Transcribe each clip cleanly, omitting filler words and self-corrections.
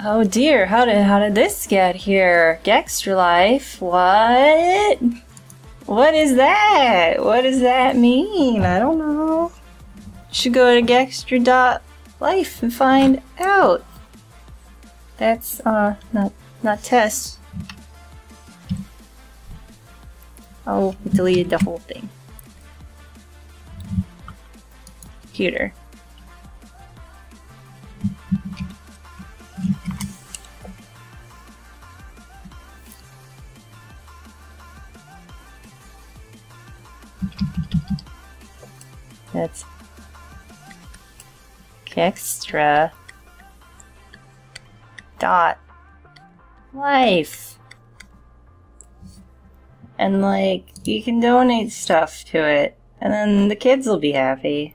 Oh dear, how did this get here? Gextra Life? What? What is that? What does that mean? I don't know. Should go to Gextra.life and find out. That's not test. Oh, it deleted the whole thing. Computer. That's extra dot life, and like you can donate stuff to it, and then the kids will be happy.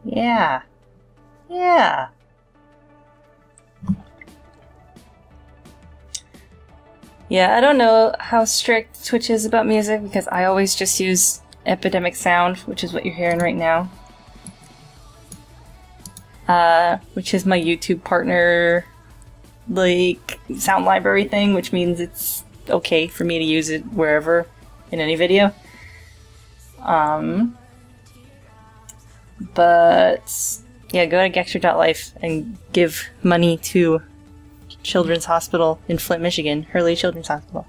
Yeah. Yeah. Yeah, I don't know how strict Twitch is about music because I always just use Epidemic Sound, which is what you're hearing right now. Which is my YouTube partner, like, sound library thing, which means it's okay for me to use it wherever in any video. But yeah, go to Gextra.life and give money to Children's Hospital in Flint, Michigan. Hurley Children's Hospital.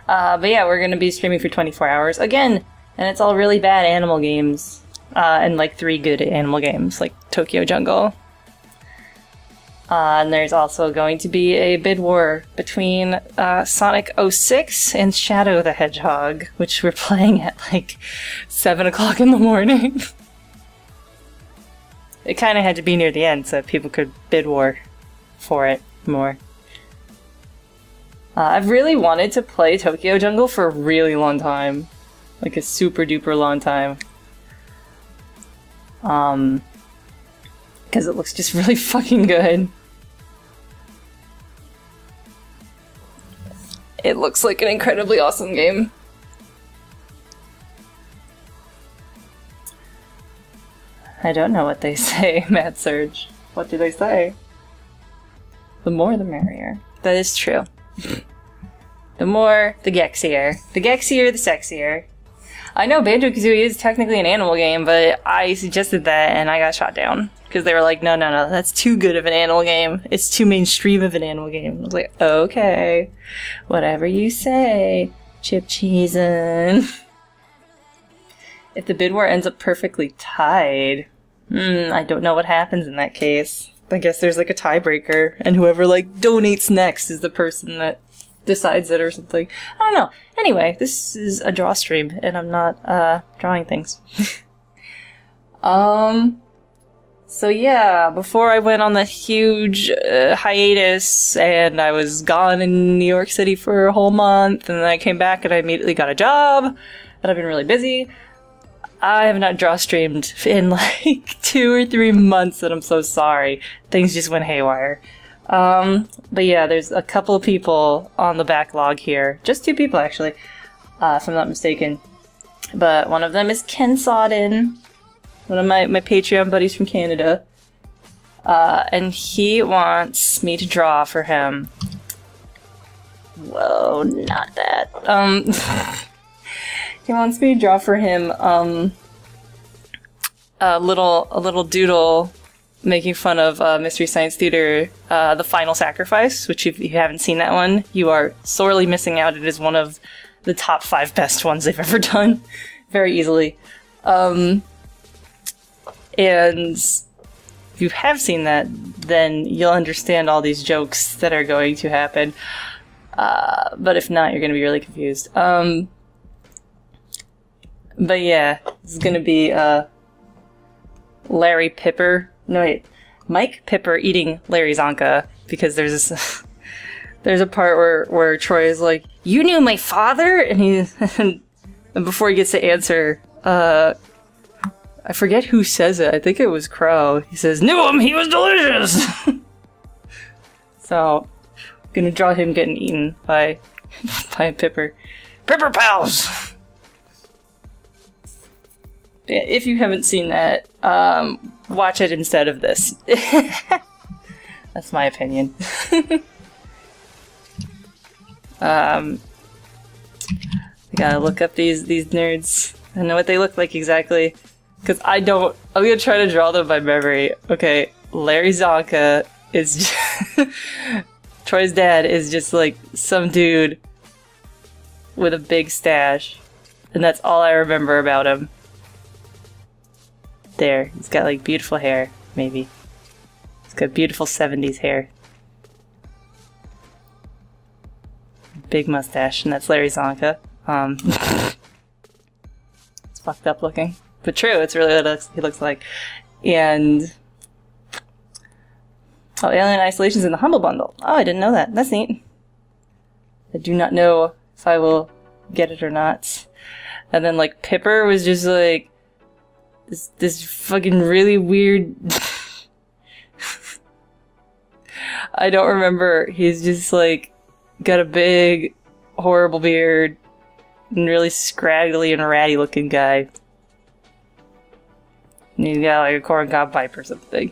But yeah, we're gonna be streaming for 24 hours again, and it's all really bad animal games. And like 3 good animal games, like Tokyo Jungle. And there's also going to be a bid war between Sonic 06 and Shadow the Hedgehog, which we're playing at like 7 o'clock in the morning. It kind of had to be near the end so people could bid war for it more. I've really wanted to play Tokyo Jungle for a really long time. Like a super duper long time. Because it looks just really fucking good. It looks like an incredibly awesome game. I don't know what they say, Mad Surge. What do they say? The more the merrier. That is true. The more, the gexier. The gexier, the sexier. I know Banjo-Kazooie is technically an animal game, but I suggested that and I got shot down. Because they were like, no, that's too good of an animal game. It's too mainstream of an animal game. I was like, okay. Whatever you say, Chip Cheesin'. If the bid war ends up perfectly tied, I don't know what happens in that case. I guess there's like a tiebreaker, and whoever like donates next is the person that decides it or something. I don't know. Anyway, this is a draw stream, and I'm not drawing things. So yeah, before I went on the huge hiatus, and I was gone in New York City for a whole month, and then I came back and I immediately got a job, and I've been really busy. I have not draw streamed in like 2 or 3 months, and I'm so sorry. Things just went haywire. But yeah, there's a couple of people on the backlog here. Just 2 people, actually, if I'm not mistaken. But one of them is Ken Sodden, one of my Patreon buddies from Canada. And he wants me to draw for him. Whoa, not that. He wants me to draw for him, a little doodle making fun of Mystery Science Theater, The Final Sacrifice, which if you haven't seen that one, you are sorely missing out. It is one of the top 5 best ones they've ever done, very easily. And if you have seen that, then you'll understand all these jokes that are going to happen. But if not, you're going to be really confused. But yeah, this is gonna be, Larry Pipper. No, wait. Mike Pipper eating Larry Zonka, because there's this, there's a part where Troy is like, "You knew my father?" And and before he gets to answer, I forget who says it. I think it was Crow. He says, "Knew him! He was delicious!" So, I'm gonna draw him getting eaten by Pipper. Pepper Pals! Yeah, if you haven't seen that, watch it instead of this. That's my opinion. I gotta look up these nerds. I know what they look like exactly. Because I don't... I'm gonna try to draw them by memory. Okay, Larry Zonka is... Troy's dad is just like some dude with a big stash. And that's all I remember about him. There, he's got like beautiful hair, maybe. He's got beautiful 70s hair. Big mustache, and that's Larry Zonka. It's fucked up looking. But true, it's really what he looks like. And... oh, Alien Isolation's in the Humble Bundle. Oh, I didn't know that. That's neat. I do not know if I will get it or not. And then, like, Pipper was just, like... This fucking really weird... I don't remember. He's just, like... got a big, horrible beard. And really scraggly and ratty looking guy. And he's got, like, a corn cob pipe or something.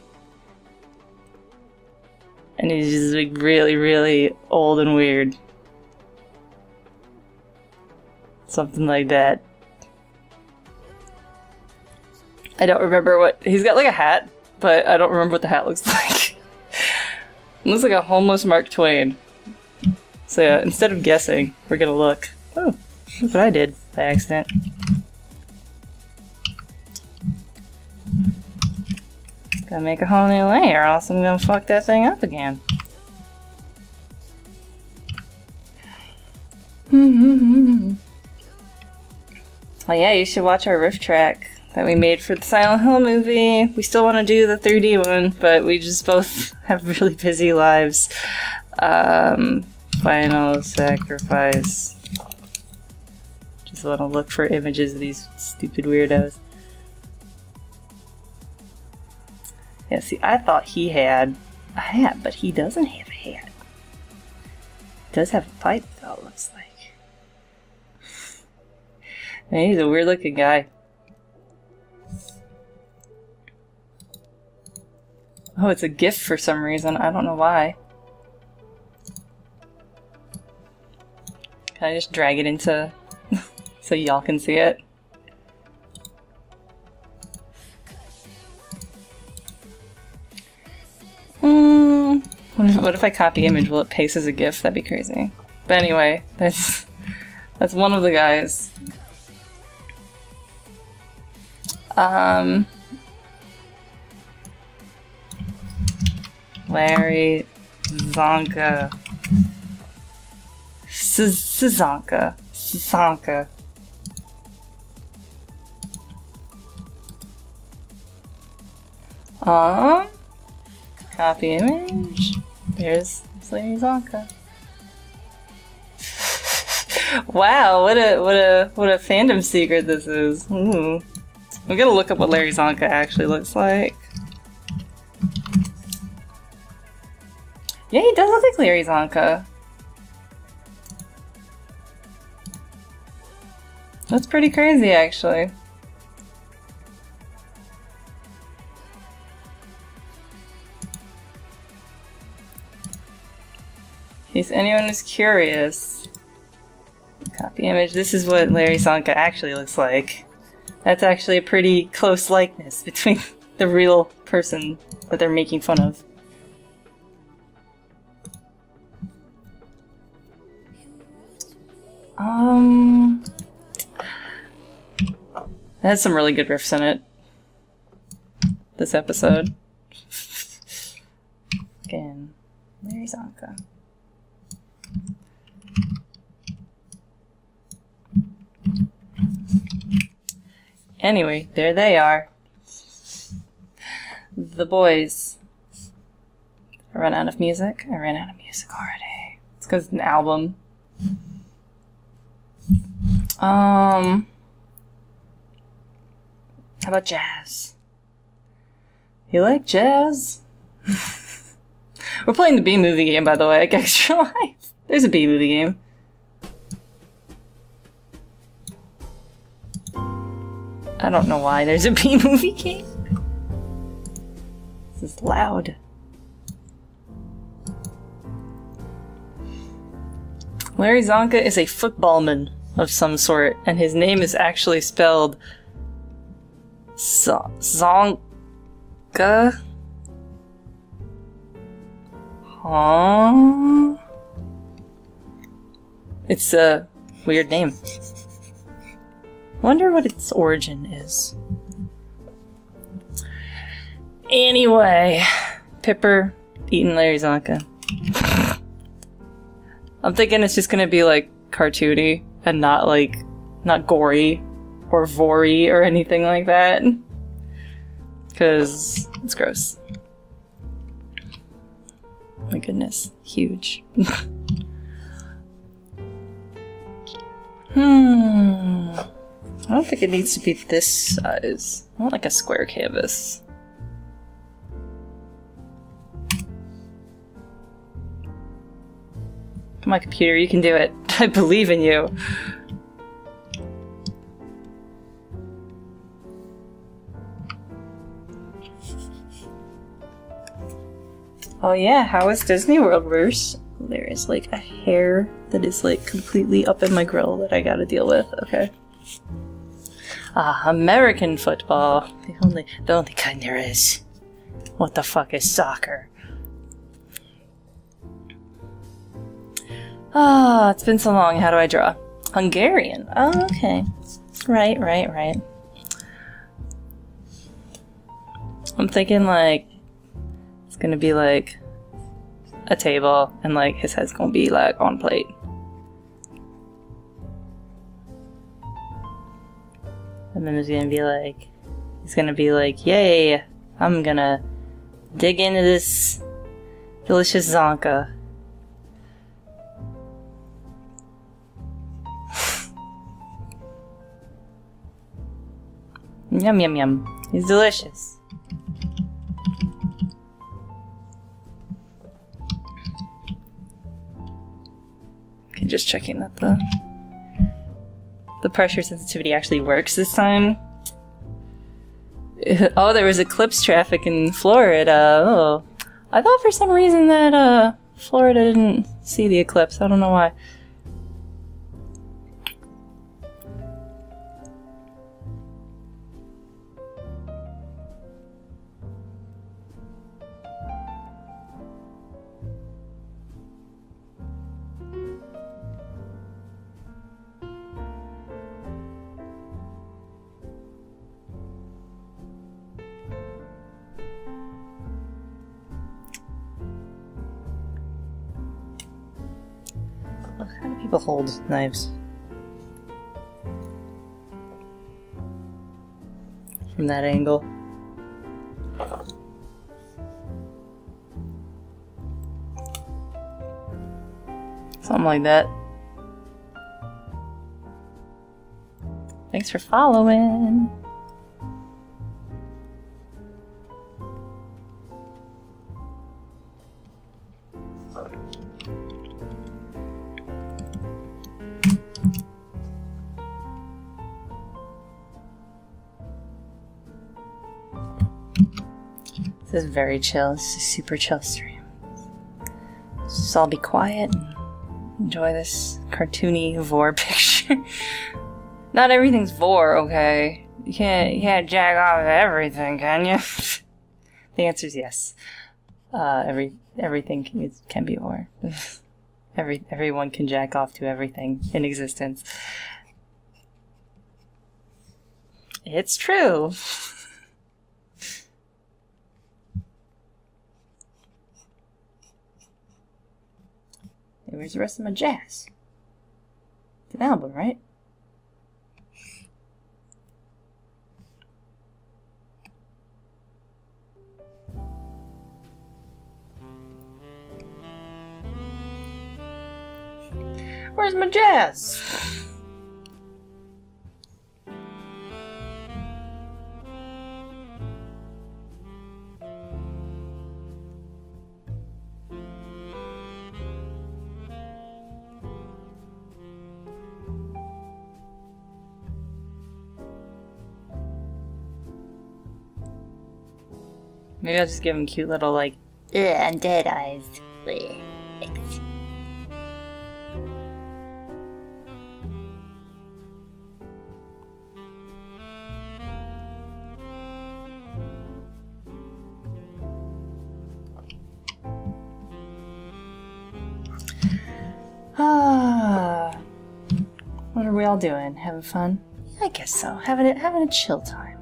And he's just, like, really, really old and weird. Something like that. I don't remember what... he's got, like, a hat, but I don't remember what the hat looks like. It looks like a homeless Mark Twain. So yeah, instead of guessing, we're gonna look. Oh, look what I did by accident. Gotta make a whole new layer, or else I'm gonna fuck that thing up again. Oh yeah, you should watch our riff track that we made for the Silent Hill movie. We still want to do the 3D one, but we just both have really busy lives. Final sacrifice. Just want to look for images of these stupid weirdos. Yeah, see, I thought he had a hat, but he doesn't have a hat. He does have a pipe, though, it looks like. Man, he's a weird looking guy. Oh, it's a GIF for some reason. I don't know why. Can I just drag it into so y'all can see it? What if I copy image? Will it paste as a GIF? That'd be crazy. But anyway, that's one of the guys. Larry Zonka. Szanka. Copy image. There's Larry Zonka. Wow, what a fandom secret this is. Ooh. I'm gonna look up what Larry Zonka actually looks like. Yeah, he does look like Larry Zonka. That's pretty crazy, actually. In case anyone is curious. Copy image. This is what Larry Zonka actually looks like. That's actually a pretty close likeness between the real person that they're making fun of. It has some really good riffs in it. This episode. Again, Larry Zonka. Anyway, there they are. The boys. I ran out of music? I ran out of music already. It's because it's an album. How about jazz? You like jazz? We're playing the B-movie game, by the way, like Extra Life. There's a B-movie game. I don't know why there's a B-movie game. This is loud. Larry Zonka is a footballman of some sort, and his name is actually spelled Zonka? Huh? It's a weird name. Wonder what its origin is. Anyway, Pipper eating Larry Zonka. I'm thinking it's just gonna be like cartoony and not like, not gory or vory or anything like that. Because it's gross. My goodness, huge. I don't think it needs to be this size. I want like a square canvas. Come on, computer, you can do it. I believe in you. Oh yeah, how is Disney World worse? There is like a hair that is like completely up in my grill that I gotta deal with. Okay. Ah, American football. The only kind there is. What the fuck is soccer? Ah, it's been so long. How do I draw? Hungarian. Oh, okay. Right. I'm thinking like it's gonna be like a table and like his head's gonna be like on plate. And then there's gonna be like, he's gonna be like, yay, I'm gonna dig into this delicious Zonka. Yum yum yum. He's delicious. Okay, just checking that the pressure sensitivity actually works this time. Oh, there was eclipse traffic in Florida. Oh, I thought for some reason that Florida didn't see the eclipse. I don't know why. How do people hold knives? From that angle. Something like that. Thanks for following. This is very chill. This is a super chill stream. Let's just all be quiet and enjoy this cartoony vor picture. Not everything's vor, okay? You can't jack off to everything, can you? The answer is yes. Everything can be vor. Everyone can jack off to everything in existence. It's true. Hey, where's the rest of my jazz? It's an album, right? Where's my jazz? Maybe I'll just give him cute little, like, undead eyes. Thanks. What are we all doing? Having fun? I guess so. Having a chill time.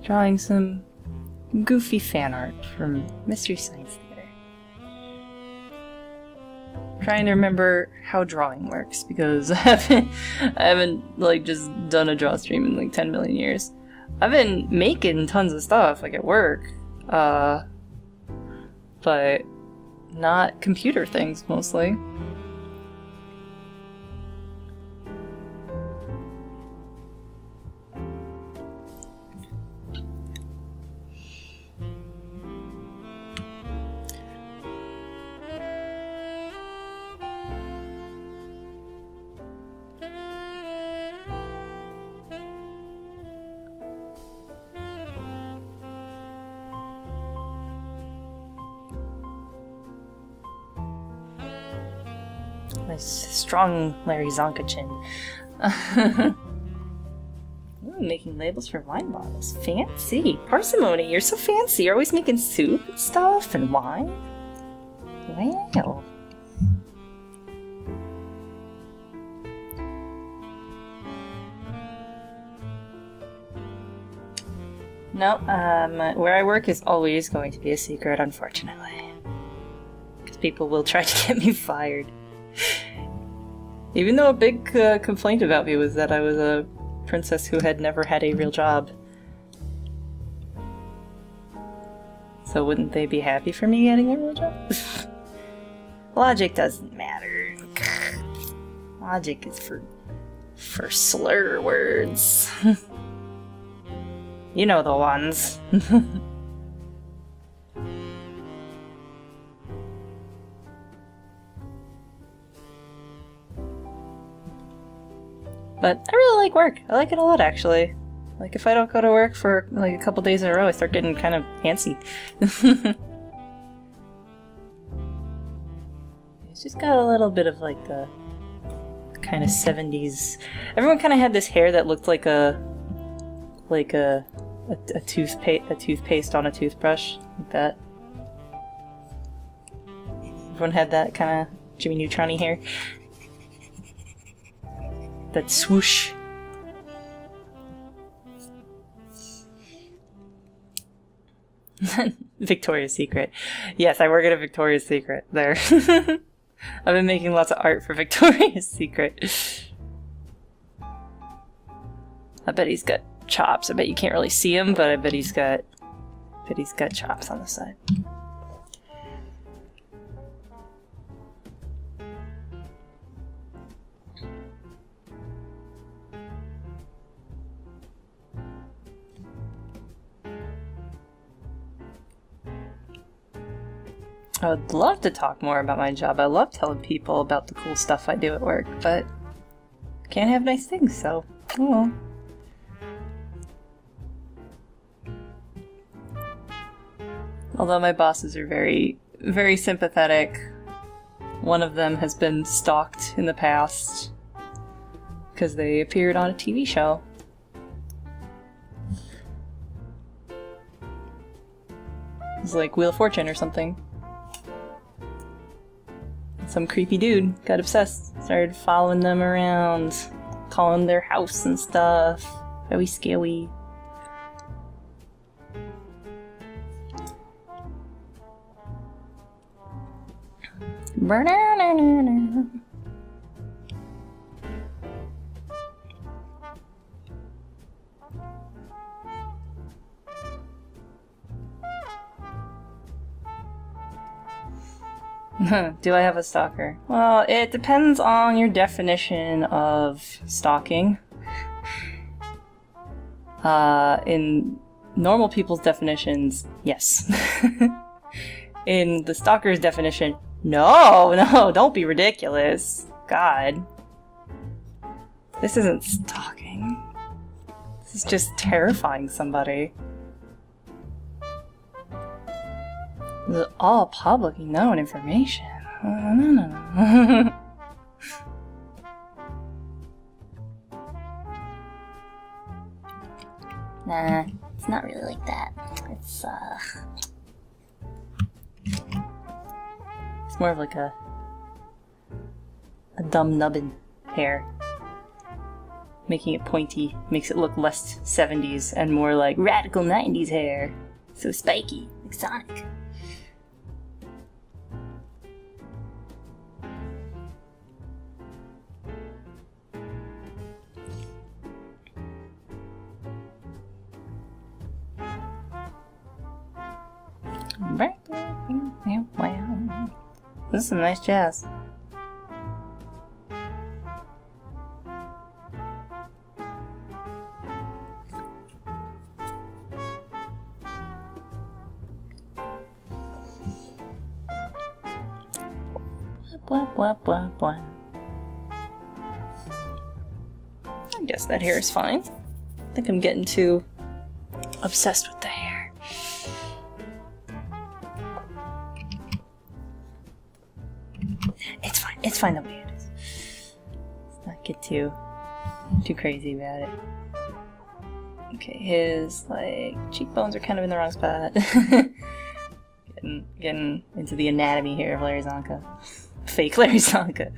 Drawing some goofy fan art from Mystery Science Theater. Trying to remember how drawing works because I haven't like just done a Drawstream in like 10 million years. I've been making tons of stuff like at work, but not computer things mostly. Nice, strong Larry Zonka chin. Ooh, making labels for wine bottles. Fancy. Parsimony, you're so fancy. You're always making soup and stuff and wine. Wow. No, where I work is always going to be a secret, unfortunately. Because people will try to get me fired. Even though a big complaint about me was that I was a princess who had never had a real job. So wouldn't they be happy for me getting a real job? Logic doesn't matter. Logic is for slur words. You know the ones. But I really like work. I like it a lot, actually. Like, if I don't go to work for, like, a couple days in a row, I start getting kind of antsy. It's just got a little bit of, like, the kind of 70s... Everyone kind of had this hair that looked like a toothpaste on a toothbrush. Like that. Everyone had that kind of Jimmy Neutron-y hair. That swoosh. Victoria's Secret. Yes, I work at a Victoria's Secret there. I've been making lots of art for Victoria's Secret. I bet he's got chops. I bet you can't really see him, but I bet he's got chops on the side. I would love to talk more about my job. I love telling people about the cool stuff I do at work, but can't have nice things, so oh well. Although my bosses are very, very sympathetic. One of them has been stalked in the past because they appeared on a TV show. It was like Wheel of Fortune or something. Some creepy dude got obsessed, started following them around, calling their house and stuff. Very scary. Do I have a stalker? Well, it depends on your definition of stalking. In normal people's definitions, yes. In the stalker's definition, no, don't be ridiculous. God. This isn't stalking. This is just terrifying somebody. This is all publicly known information. No. Nah, it's not really like that. It's more of like a dumb nubbin hair. Making it pointy makes it look less 70s and more like radical 90s hair. So spiky, like Sonic. This is some nice jazz. Blah, blah, blah, blah. I guess that hair is fine. I think I'm getting too obsessed with the hair. It's fine the way it is. Let's not get too crazy about it. Okay, his like cheekbones are kind of in the wrong spot. getting into the anatomy here of Larry Zonka. Fake Larry Zonka.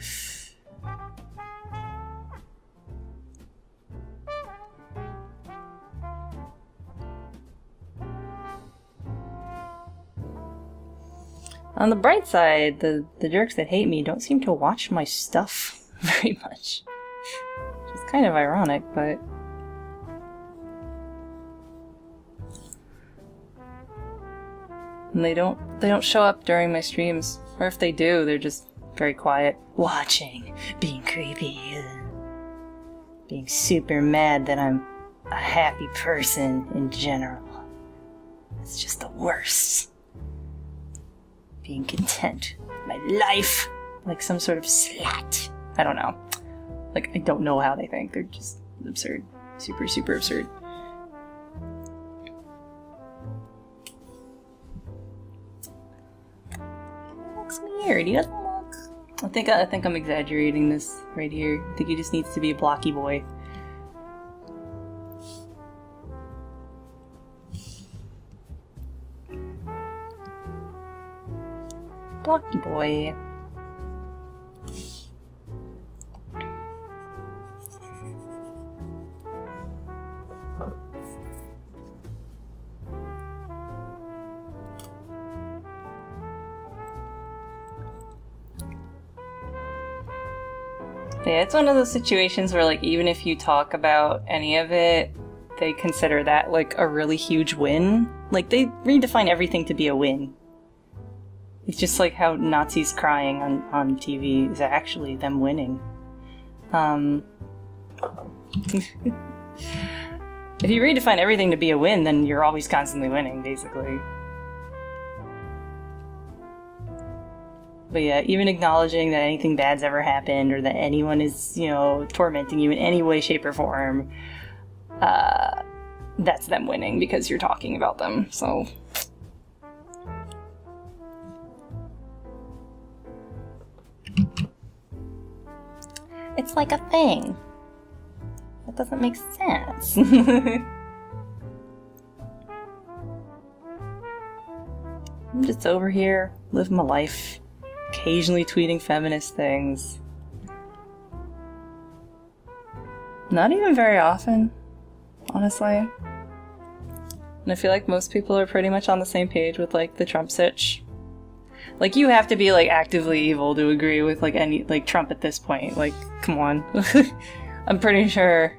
On the bright side, the jerks that hate me don't seem to watch my stuff very much. Which is kind of ironic, but... And they don't show up during my streams. Or if they do, they're just very quiet. Watching. Being creepy. Being super mad that I'm a happy person in general. It's just the worst. Being content with my life, like some sort of slut. I don't know. Like, I don't know how they think. They're just absurd. Super, super absurd. He looks weird. He doesn't look... I think I'm exaggerating this right here. I think he just needs to be a blocky boy. Blocky boy. But yeah, it's one of those situations where, like, even if you talk about any of it, they consider that, like, a really huge win. Like, they redefine everything to be a win. It's just like how Nazis crying on TV is actually them winning. If you redefine everything to be a win, then you're always constantly winning, basically. But yeah, even acknowledging that anything bad's ever happened, or that anyone is, you know, tormenting you in any way, shape, or form, that's them winning because you're talking about them, so... It's like a thing. That doesn't make sense. I'm just over here, living my life, occasionally tweeting feminist things. Not even very often, honestly. And I feel like most people are pretty much on the same page with, like, the Trump sitch. Like, you have to be, like, actively evil to agree with, like, any, like, Trump at this point. Like, come on. I'm pretty sure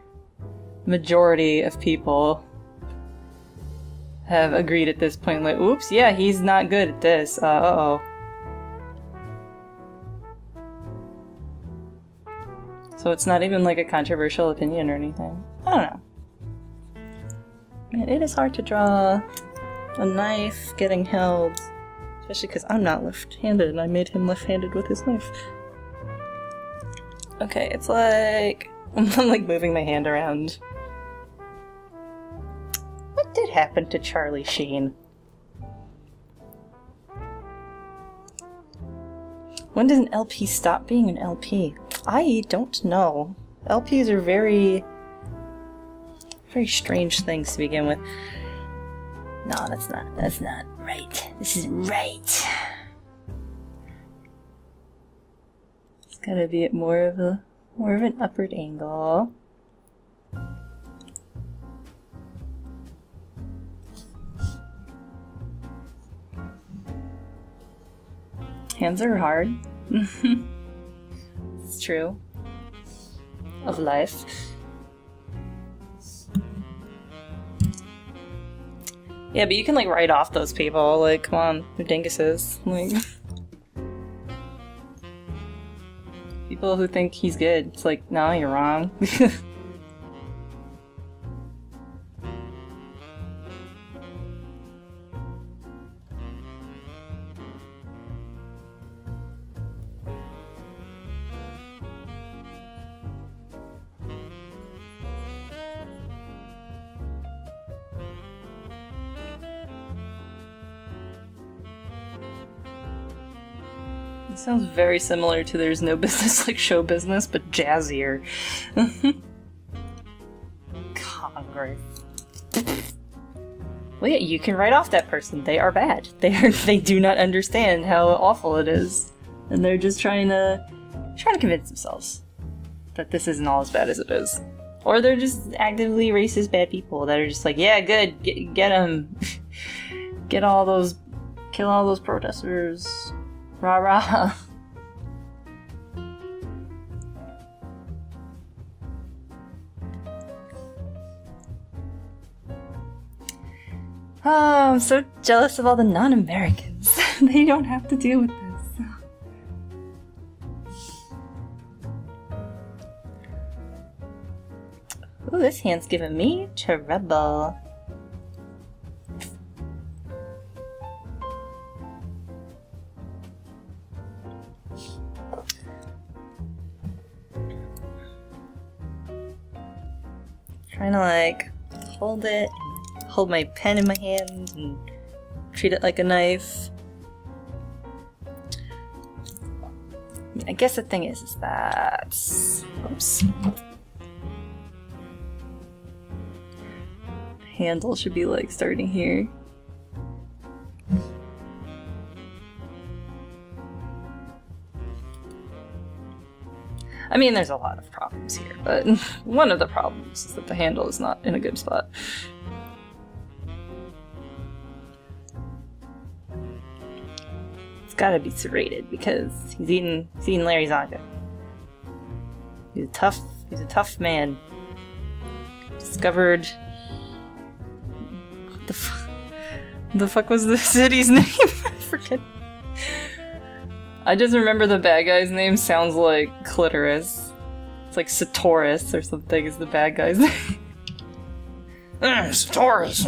majority of people have agreed at this point, like, oops, yeah, he's not good at this, uh-oh. So it's not even, like, a controversial opinion or anything. I don't know. Man, it is hard to draw a knife getting held. Especially because I'm not left-handed, and I made him left-handed with his knife. Okay, it's like... I'm like moving my hand around. happened to Charlie Sheen? When does an LP stop being an LP? I don't know. LPs are very strange things to begin with. No, that's not right. This isn't right. It's gotta be at more of an upward angle. Hands are hard. It's true. Of life. Yeah, but you can like write off those people. Like, come on, they're dinguses. Like, people who think he's good. It's like, no, you're wrong. It sounds very similar to There's No Business Like Show Business, but jazzier. Congress. Well, yeah, you can write off that person. They are bad. They do not understand how awful it is, and they're just trying to convince themselves that this isn't all as bad as it is, or they're just actively racist bad people that are just like, yeah, good, get them, kill all those protesters. Rah rah. Oh, I'm so jealous of all the non-Americans. They don't have to deal with this. Ooh, this hand's giving me trouble. Trying to like hold my pen in my hand and treat it like a knife. I guess the thing is that, oops, the handle should be like starting here. I mean, there's a lot of problems here, but one of the problems is that the handle is not in a good spot. It's gotta be serrated because he's eating Larry Zonka. He's a tough man. Discovered the fuck was the city's name? I forget. I just remember the bad guy's name sounds like clitoris. It's like Satoris or something is the bad guy's name. Satoris!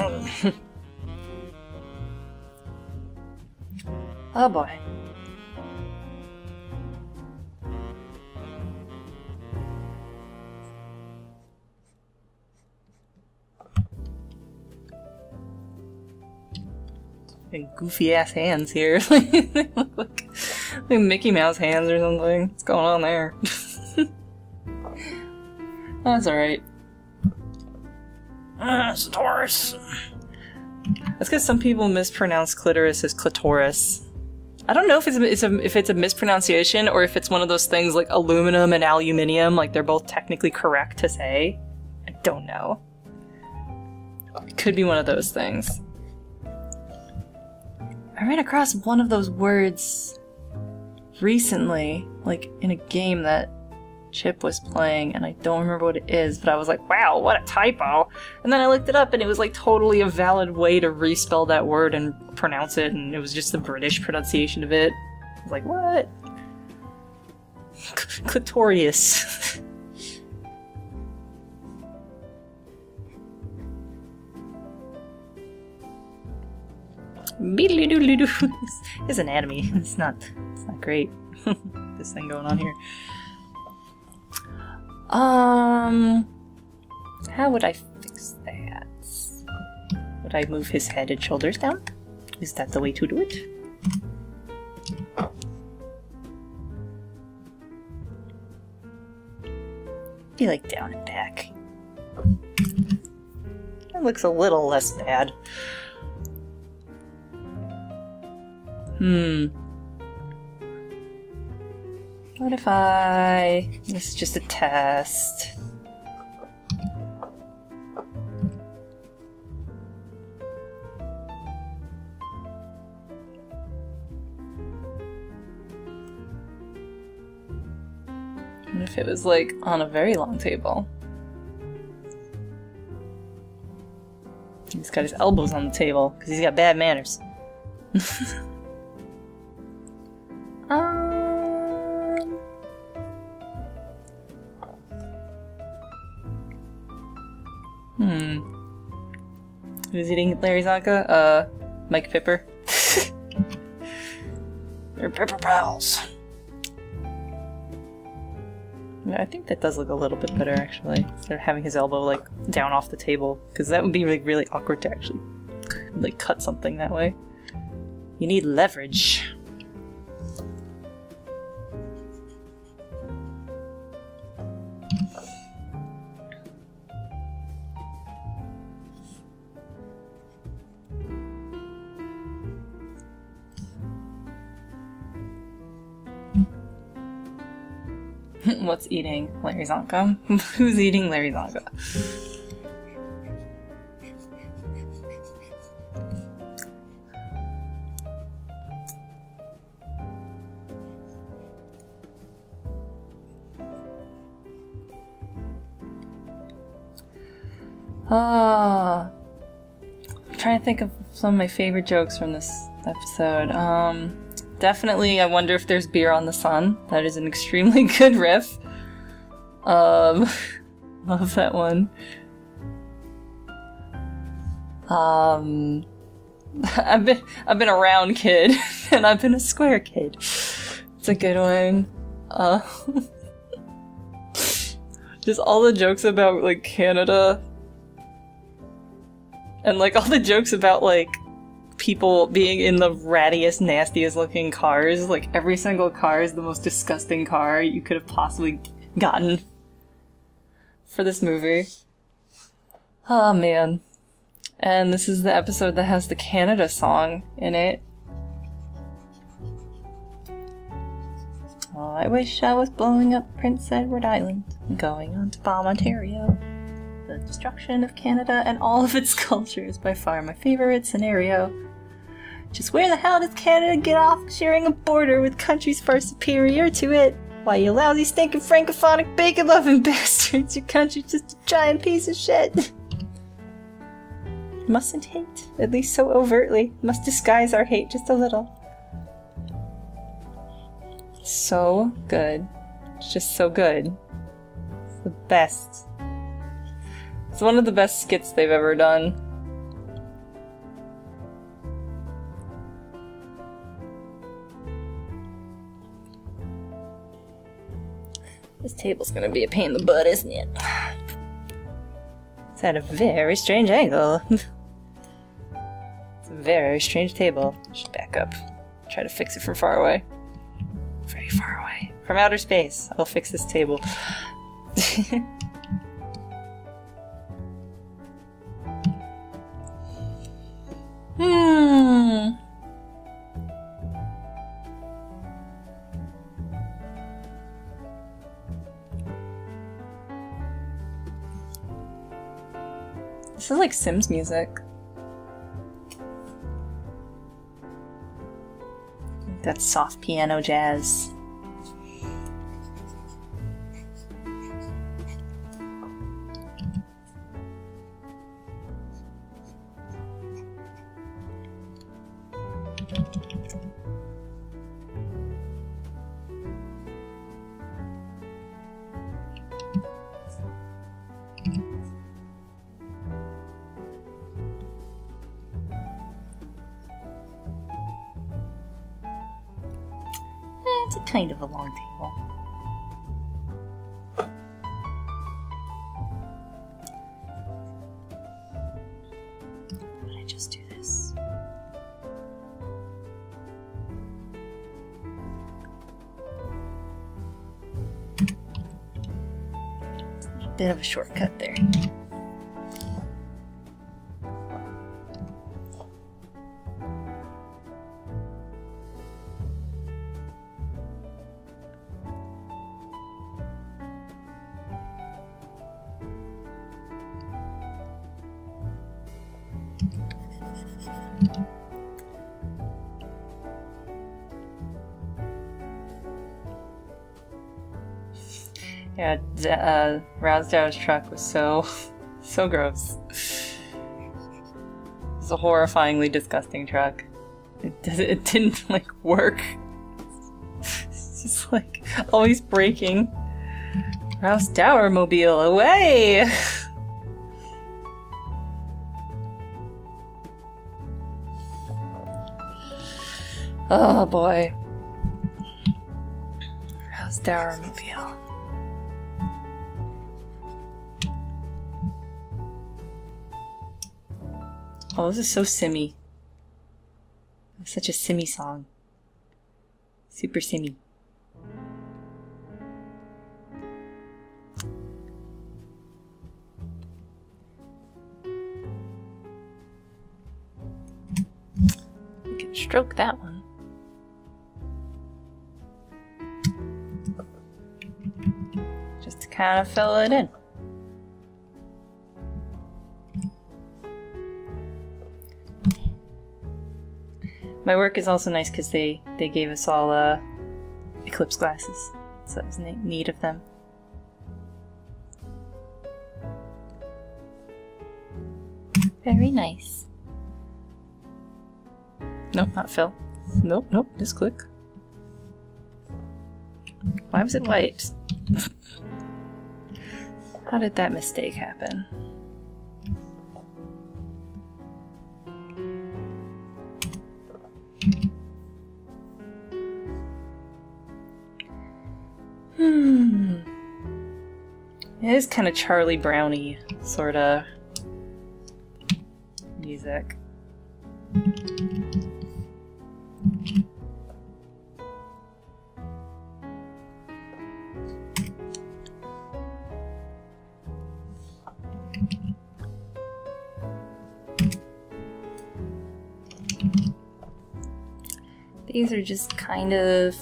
Oh boy. Goofy ass hands here. They look like Mickey Mouse hands or something. What's going on there? That's alright. Satoris. That's because some people mispronounce clitoris as clitoris. I don't know if it's a mispronunciation or if it's one of those things like aluminum and aluminium, like they're both technically correct to say. I don't know. It could be one of those things. I ran across one of those words recently, like in a game that Chip was playing, and I don't remember what it is, but I was like, wow, what a typo! And then I looked it up, and it was like totally a valid way to respell that word and pronounce it, and it was just the British pronunciation of it. I was like, what? Clitorius. His anatomy, it's not great. This thing going on here. How would I fix that? Should I move his head and shoulders down? Is that the way to do it? Be like down and back. That looks a little less bad. What if this is just a test. What if it was like on a very long table? He's got his elbows on the table because he's got bad manners. Who's eating Larry Zonka? Mike Pipper. They're Pipper pals. Yeah, I think that does look a little bit better, actually. Instead of having his elbow, like, down off the table. Because that would be, like, really awkward to actually, like, cut something that way. You need leverage. What's eating Larry Zonka? Who's eating Larry Zonka? I'm trying to think of some of my favorite jokes from this episode. Definitely, I wonder if there's beer on the sun. That is an extremely good riff. Love that one. I've been a round kid, and I've been a square kid. It's a good one. Just all the jokes about, like, Canada. And, like, all the jokes about, like, people being in the rattiest, nastiest looking cars. Like, every single car is the most disgusting car you could have possibly gotten for this movie. Oh, man. And this is the episode that has the Canada song in it. Oh, I wish I was blowing up Prince Edward Island and going on to bomb Ontario. The destruction of Canada and all of its culture is by far my favorite scenario. Just where the hell does Canada get off sharing a border with countries far superior to it? Why, you lousy, stinking, francophonic, bacon-loving bastards, your country's just a giant piece of shit. Mustn't hate, at least so overtly. Must disguise our hate just a little. So good. It's just so good. It's the best. It's one of the best skits they've ever done. This table's gonna be a pain in the butt, isn't it? It's at a very strange angle. It's a very strange table. I should back up. Try to fix it from far away. Very far away. From outer space. I'll fix this table. This is like Sims music. That soft piano jazz. It's a kind of a long table. But I just do this. Bit of a shortcut there. Yeah, Rousdow's truck was so gross. It's a horrifyingly disgusting truck. It didn't like work. It's just like always breaking. Rousdower mobile away! Oh boy. Rousdower mobile. Oh, this is so simmy. It's such a simmy song. Super simmy. We can stroke that one. Just to kind of fill it in. My work is also nice because they gave us all eclipse glasses, so that was neat of them. Very nice. Nope, not Phil. Nope, nope, just click. Why was it white? How did that mistake happen? It is kind of Charlie Brownie sort of music. These are just kind of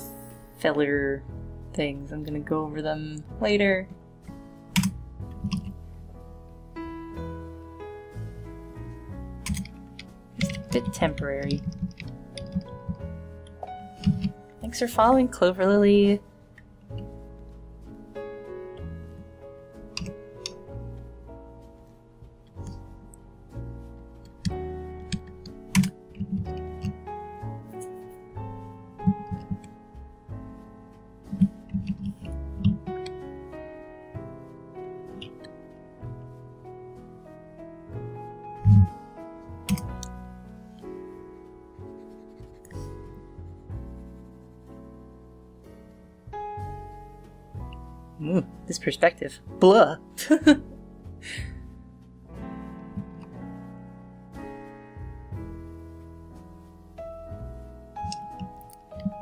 filler things. I'm gonna go over them later. Just a bit temporary. Thanks for following, Clover Lily. Ooh, this perspective. Blah.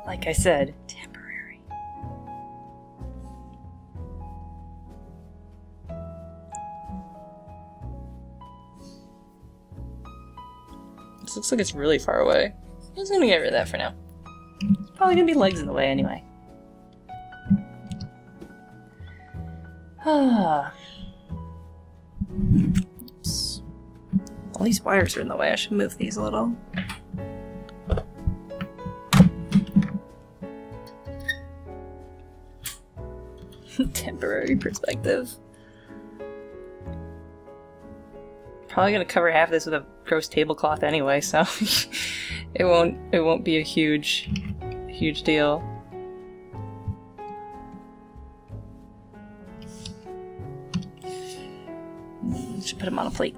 Like I said, temporary. This looks like it's really far away. I'm just gonna get rid of that for now. It's probably gonna be legs in the way anyway. Ah. Oops. All these wires are in the way. I should move these a little. Temporary perspective. Probably gonna cover half of this with a gross tablecloth anyway, so it won't be a huge deal. Should put them on a plate.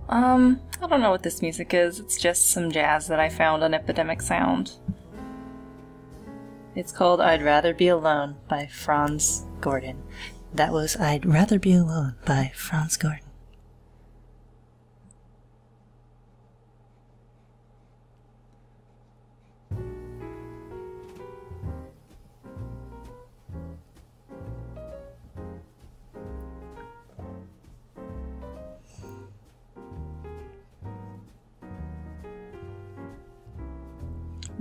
I don't know what this music is. It's just some jazz that I found on Epidemic Sound. It's called I'd Rather Be Alone by Franz Gordon. That was I'd Rather Be Alone by Franz Gordon.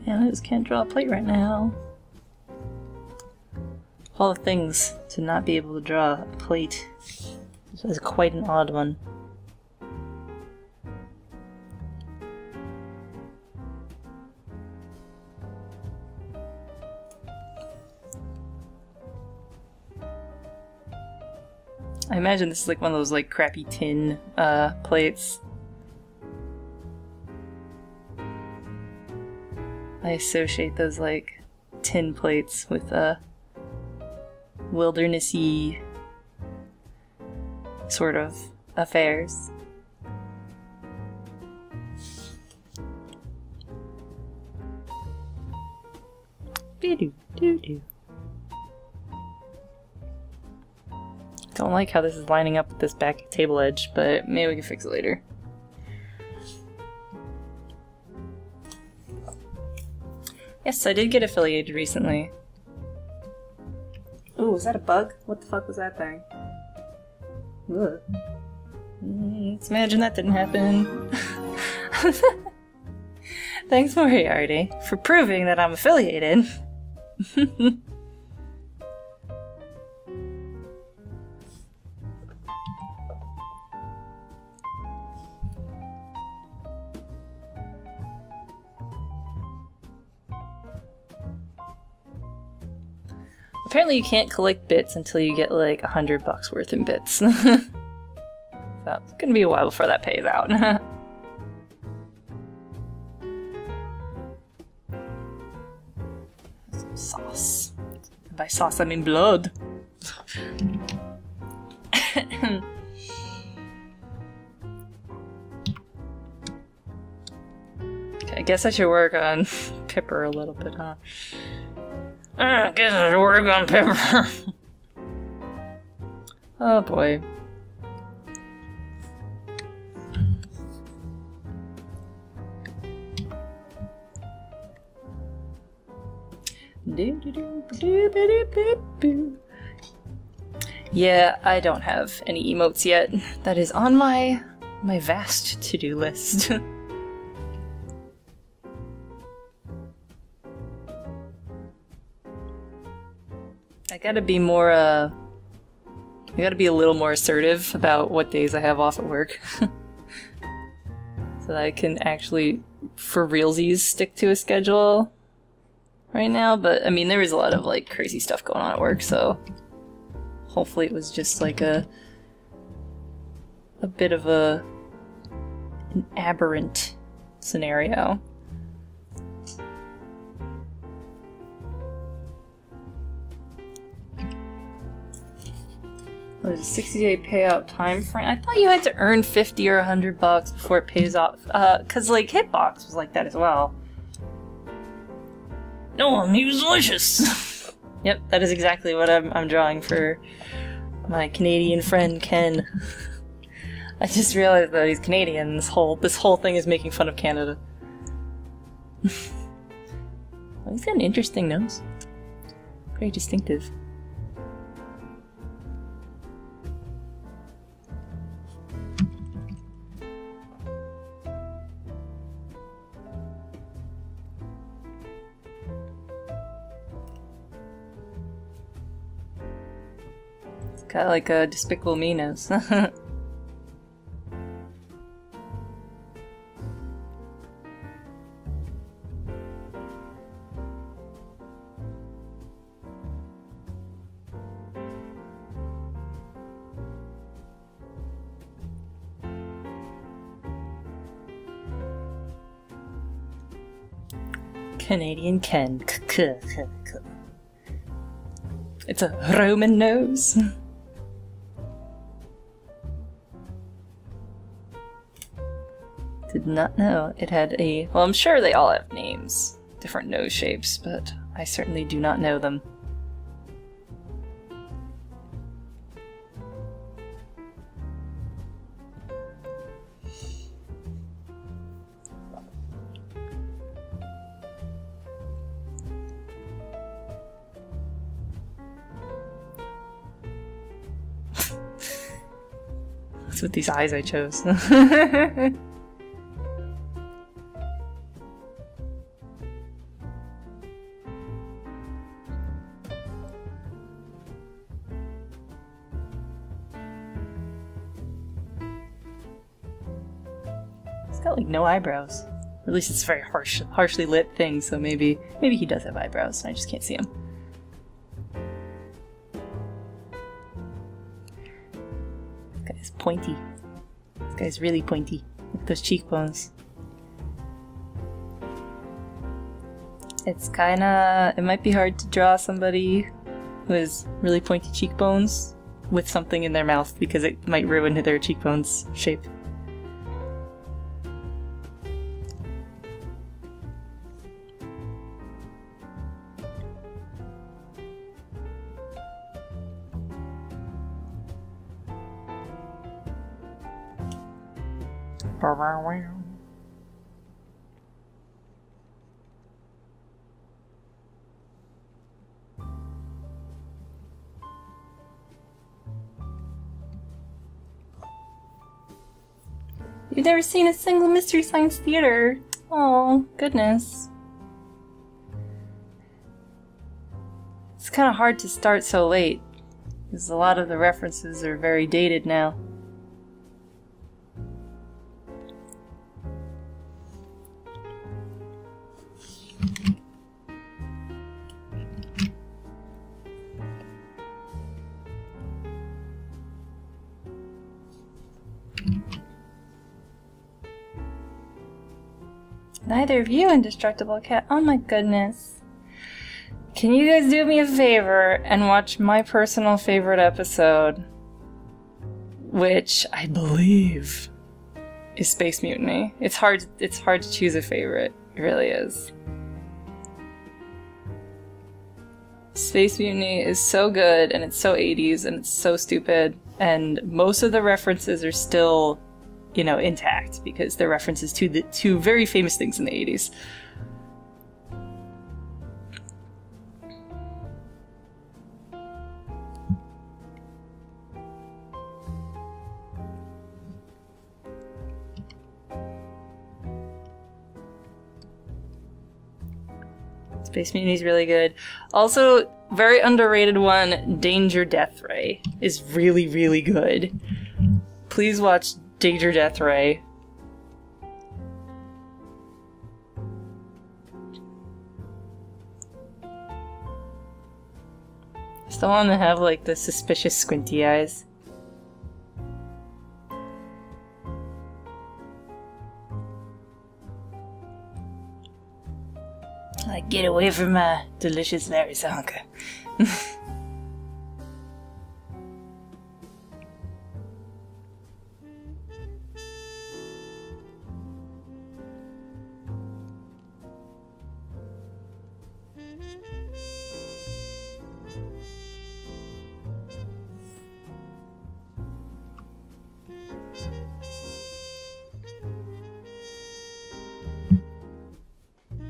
Man, I just can't draw a plate right now. All the things to not be able to draw a plate. This is quite an odd one. I imagine this is like one of those like crappy tin plates. I associate those like tin plates with wildernessy sort of affairs. Doo-doo-doo-doo. Don't like how this is lining up with this back table edge, but maybe we can fix it later. Yes, I did get affiliated recently. Ooh, was that a bug? What the fuck was that thing? Ugh. Let's imagine that didn't happen. Thanks, Moriarty, for proving that I'm affiliated. Apparently you can't collect bits until you get like $100 worth in bits. So it's gonna be a while before that pays out. Some sauce. And by sauce I mean blood. Okay, I guess I should work on Pipper a little bit, huh? I guess I should work on Pepper. Oh boy. Yeah, I don't have any emotes yet. That is on my vast to-do list. I gotta be more, I gotta be a little more assertive about what days I have off at work. So that I can actually, for realsies, stick to a schedule right now. But, I mean, there is a lot of, like, crazy stuff going on at work, so hopefully it was just, like, a bit of an aberrant scenario. What is a 60-day payout time frame? I thought you had to earn 50 or $100 before it pays off. Cause like Hitbox was like that as well. No, he was delicious. Yep, that is exactly what I'm drawing for my Canadian friend Ken. I just realized that he's Canadian. This whole thing is making fun of Canada. Well, he's got an interesting nose. Very distinctive. Got like a Despicable Me nose. Canadian Ken. It's a Roman nose. Did not know it had a... Well, I'm sure they all have names. Different nose shapes, but I certainly do not know them. What's with these eyes I chose? Got like no eyebrows. Or at least it's a very harshly lit thing, so maybe he does have eyebrows and I just can't see them. This guy's pointy. This guy's really pointy. Look at those cheekbones. It's kinda... It might be hard to draw somebody who has really pointy cheekbones with something in their mouth because it might ruin their cheekbones shape. You've never seen a single Mystery Science Theater? Oh, goodness. It's kind of hard to start so late, because a lot of the references are very dated now. Neither of you, Indestructible Cat. Oh my goodness. Can you guys do me a favor and watch my personal favorite episode? Which I believe is Space Mutiny. It's hard to choose a favorite. It really is. Space Mutiny is so good and it's so 80s and it's so stupid and most of the references are still, you know, intact because they're references to the two very famous things in the 80s. Space Mutiny is really good. Also, very underrated one, Danger Death Ray, is really, really good. Please watch Danger Death Ray. It's the one that have like the suspicious squinty eyes. Like, get away from my delicious Varisonka.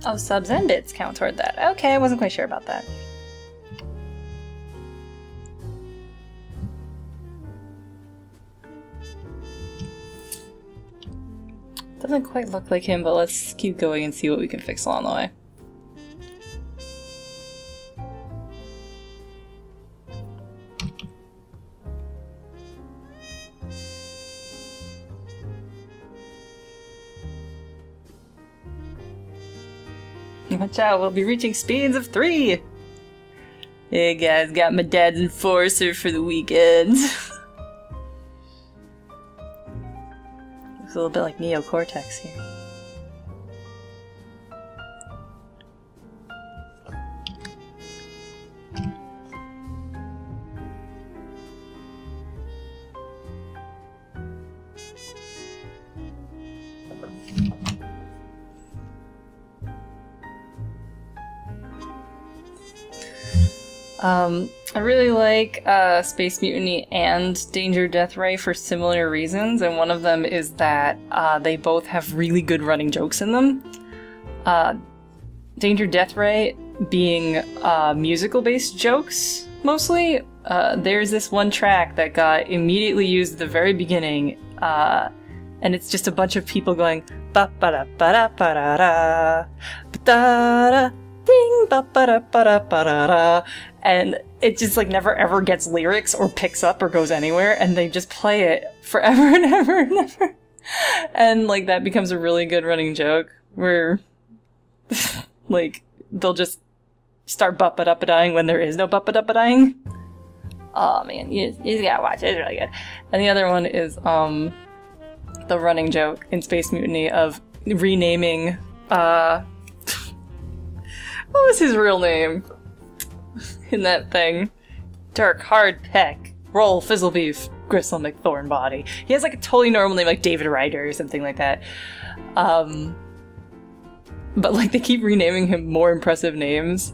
Oh, subs and bits count toward that. Okay, I wasn't quite sure about that. Doesn't quite look like him, but let's keep going and see what we can fix along the way. Watch out, we'll be reaching speeds of 3! Hey guys, got my dad's enforcer for the weekend. Looks a little bit like Neocortex here. I really like Space Mutiny and Danger Death Ray for similar reasons, and one of them is that they both have really good running jokes in them. Danger Death Ray being musical-based jokes, mostly. There's this one track that got immediately used at the very beginning, and it's just a bunch of people going ba-ba-da-ba-da-ba-da-da, ba-da-da, ding, ba-ba-da-ba-da-ba-da-da, and it just like never ever gets lyrics or picks up or goes anywhere, and they just play it forever and ever and ever. And like that becomes a really good running joke where like they'll just start ba-ba-da-ba-dying when there is no ba-ba-da-ba-dying. Oh man, you just gotta watch it, it's really good. And the other one is the running joke in Space Mutiny of renaming what was his real name in that thing? Dirk Hard Peck, Roll Fizzlebeef, Gristle McThornbody. He has like a totally normal name, like David Ryder or something like that. But like they keep renaming him more impressive names.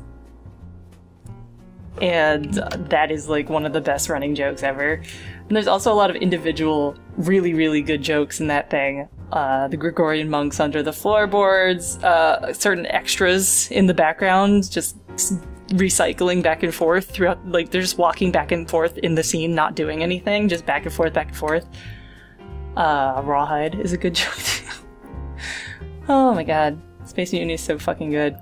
And that is like one of the best running jokes ever. And there's also a lot of individual, really, really good jokes in that thing. The Gregorian monks under the floorboards, certain extras in the background, just recycling back and forth throughout, like they're just walking back and forth in the scene, not doing anything, just back and forth, back and forth. Rawhide is a good joke too. Oh my god. Space Mutiny is so fucking good.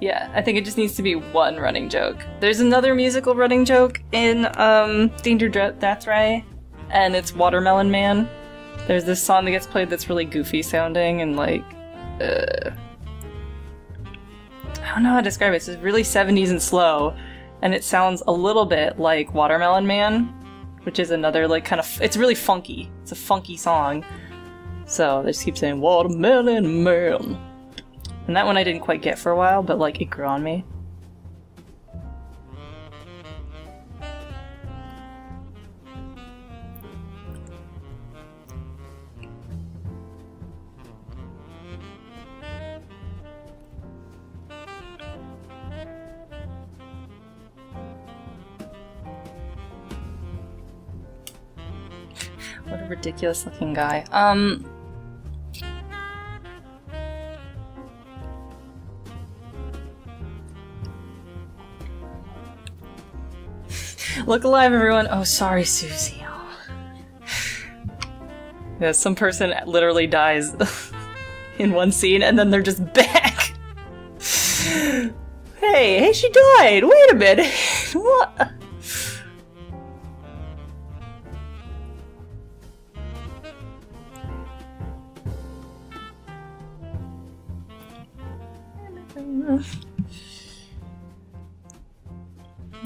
Yeah, I think it just needs to be one running joke. There's another musical running joke in Danger Death Ray, and it's Watermelon Man. There's this song that gets played that's really goofy sounding and like, I don't know how to describe it. It's just really 70s and slow, and it sounds a little bit like Watermelon Man, which is another like kind of, it's really funky. It's a funky song. So they just keep saying Watermelon Man. And that one I didn't quite get for a while, but like it grew on me. What a ridiculous looking guy. Look alive, everyone! Oh, sorry, Susie. Oh. Yeah, some person literally dies in one scene, and then they're just back! Hey, she died! Wait a minute! What?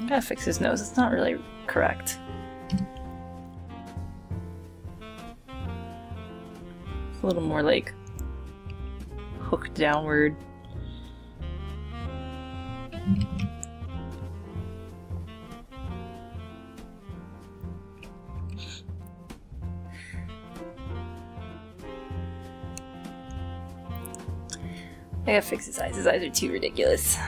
I gotta fix his nose, it's not really correct. It's a little more like hooked downward. I gotta fix his eyes are too ridiculous.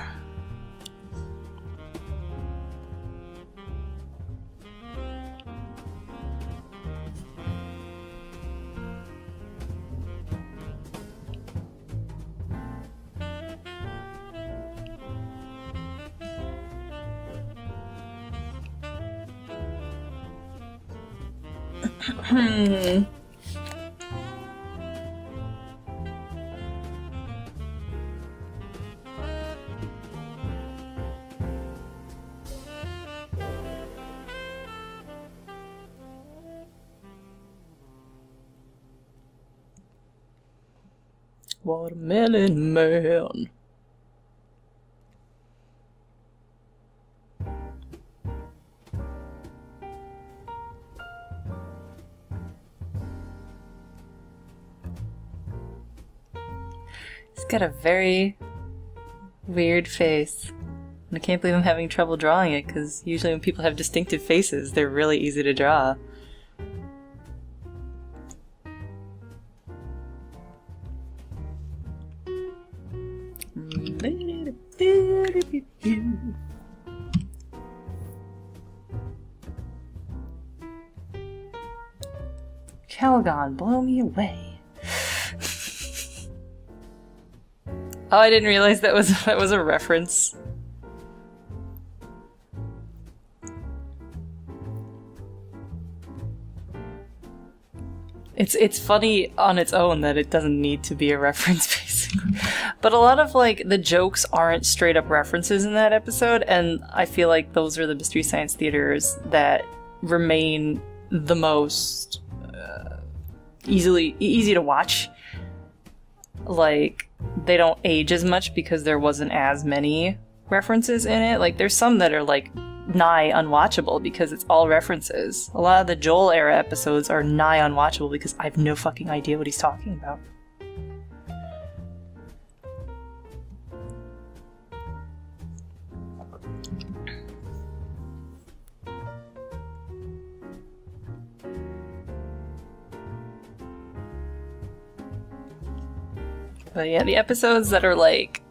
Watermelon Man. He's got a very weird face. And I can't believe I'm having trouble drawing it, because usually when people have distinctive faces, they're really easy to draw. you. Calgon, blow me away. Oh, I didn't realize that was a reference. It's funny on its own that it doesn't need to be a reference, basically. But a lot of, like, the jokes aren't straight up references in that episode, and I feel like those are the Mystery Science Theaters that remain the most easy to watch. Like, they don't age as much because there wasn't as many references in it. Like, there's some that are, like, nigh unwatchable because it's all references. A lot of the Joel era episodes are nigh unwatchable because I have no fucking idea what he's talking about. But yeah, the episodes that are like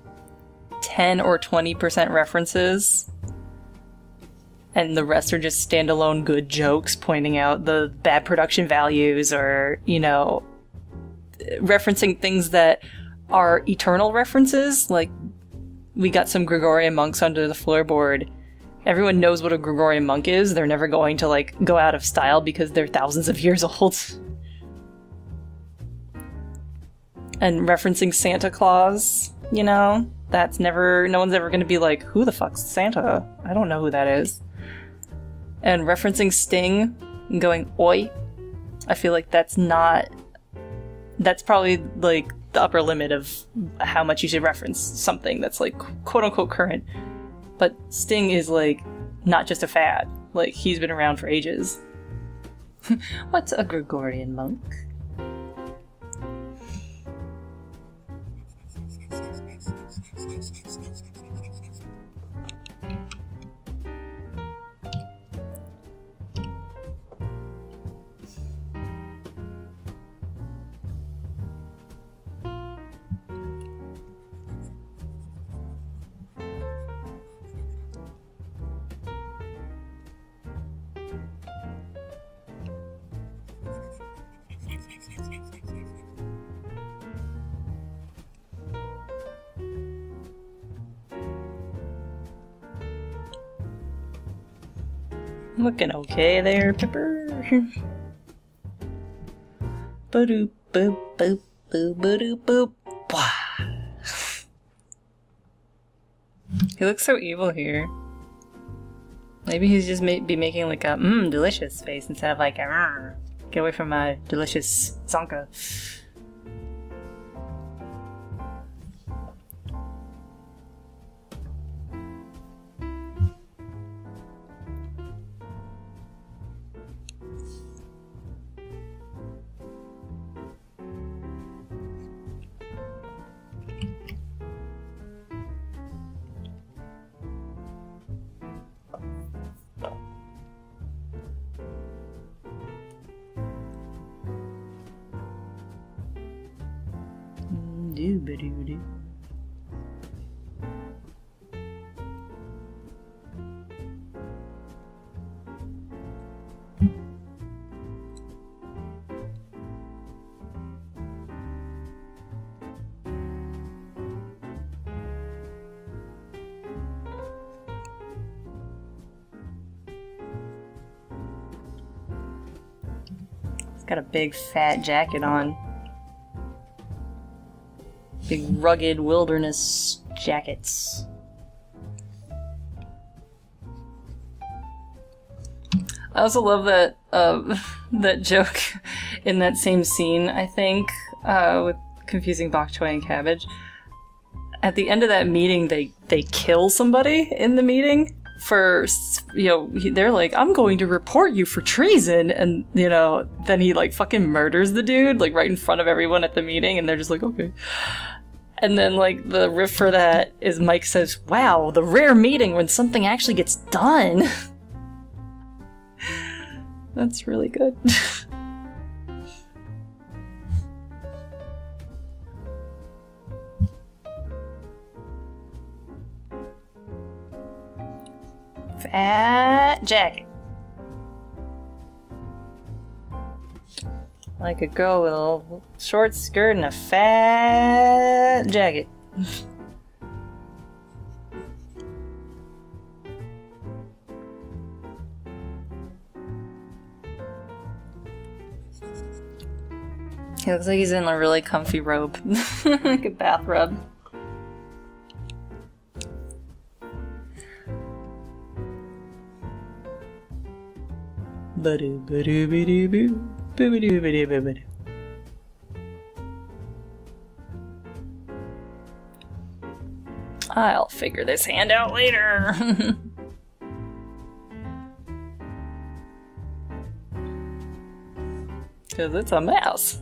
10 or 20% references and the rest are just standalone good jokes pointing out the bad production values or, you know, referencing things that are eternal references. Like, we got some Gregorian monks under the floorboard. Everyone knows what a Gregorian monk is. They're never going to, like, go out of style because they're thousands of years old. And referencing Santa Claus, you know? That's never... No one's ever gonna be like, who the fuck's Santa? I don't know who that is. And referencing Sting and going, oi. I feel like that's not... That's probably, like, the upper limit of how much you should reference something that's, like, quote-unquote current. But Sting is, like, not just a fad. Like, he's been around for ages. What's a Gregorian monk? Looking okay there, Pipper. Ba-doop boop boop boop ba-doop boop. He looks so evil here. Maybe he's just be making like a delicious face instead of like a get away from my delicious Zonka. Doo-ba-doo-doo. He's got a big fat jacket on. Big rugged wilderness jackets. I also love that that joke in that same scene, I think, with confusing bok choy and cabbage. At the end of that meeting, they kill somebody in the meeting for, you know, they're like, I'm going to report you for treason, and, you know, then he, like, fucking murders the dude, like, right in front of everyone at the meeting, and they're just like, okay. And then, like, the riff for that is Mike says, wow, the rare meeting when something actually gets done. That's really good. Fat jacket. Like a girl with a short skirt and a fat jacket. He looks like he's in a really comfy robe. Like a bath rub. I'll figure this hand out later. Because it's a mess.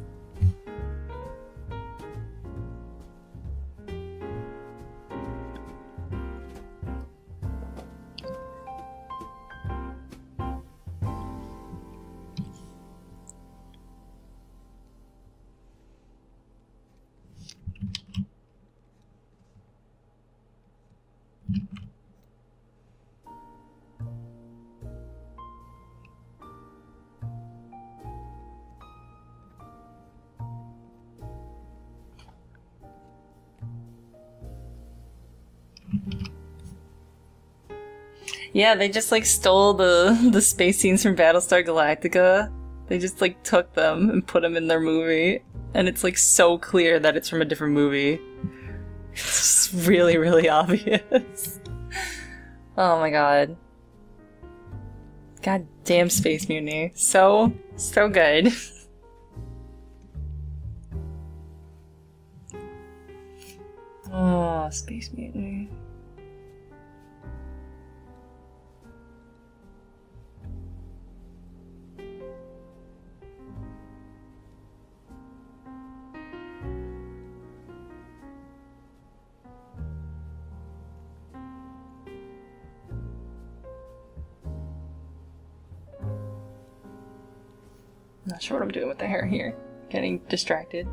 Yeah, they just like stole the space scenes from Battlestar Galactica. They just like took them and put them in their movie, and it's like so clear that it's from a different movie. It's just really, really obvious. Oh my god. God damn Space Mutiny. So good. Oh, Space Mutiny. Not sure what I'm doing with the hair here. Getting distracted.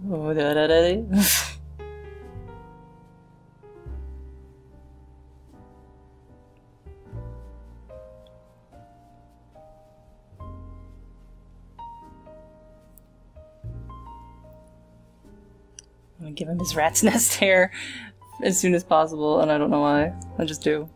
Oh, da da da. I'm gonna give him his rat's nest hair as soon as possible, and I don't know why. I just do.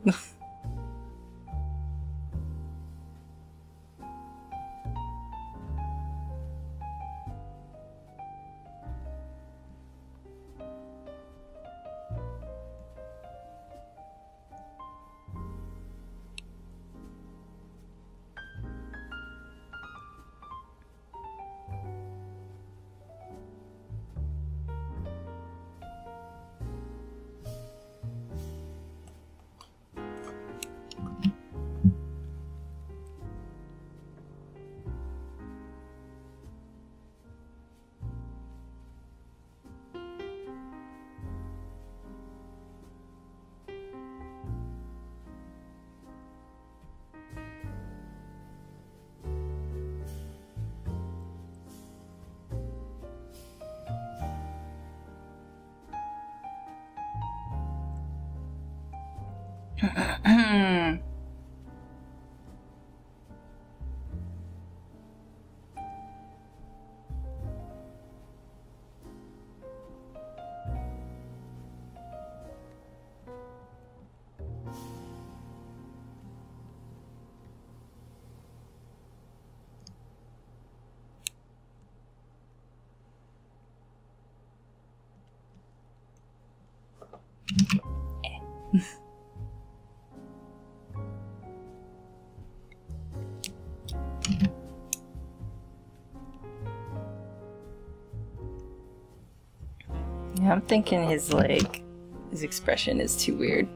Yeah, I'm thinking his, like, his expression is too weird.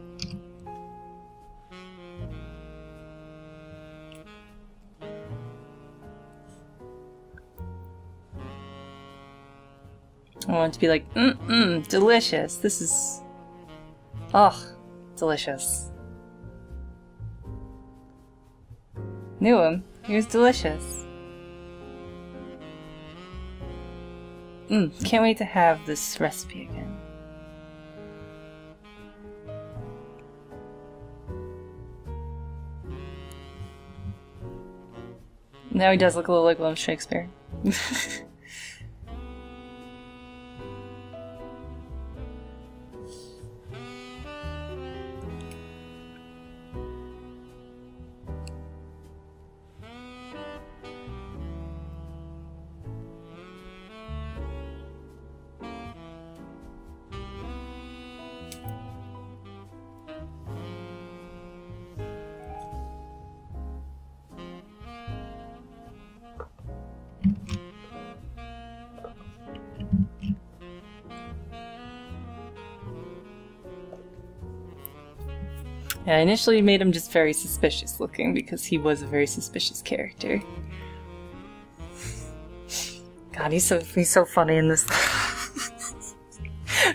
I want it to be like, delicious. This is... oh, delicious. Knew him. He was delicious. Can't wait to have this recipe again. Now he does look a little like William Shakespeare. Yeah, I initially made him just very suspicious looking because he was a very suspicious character. God, he's so funny in this.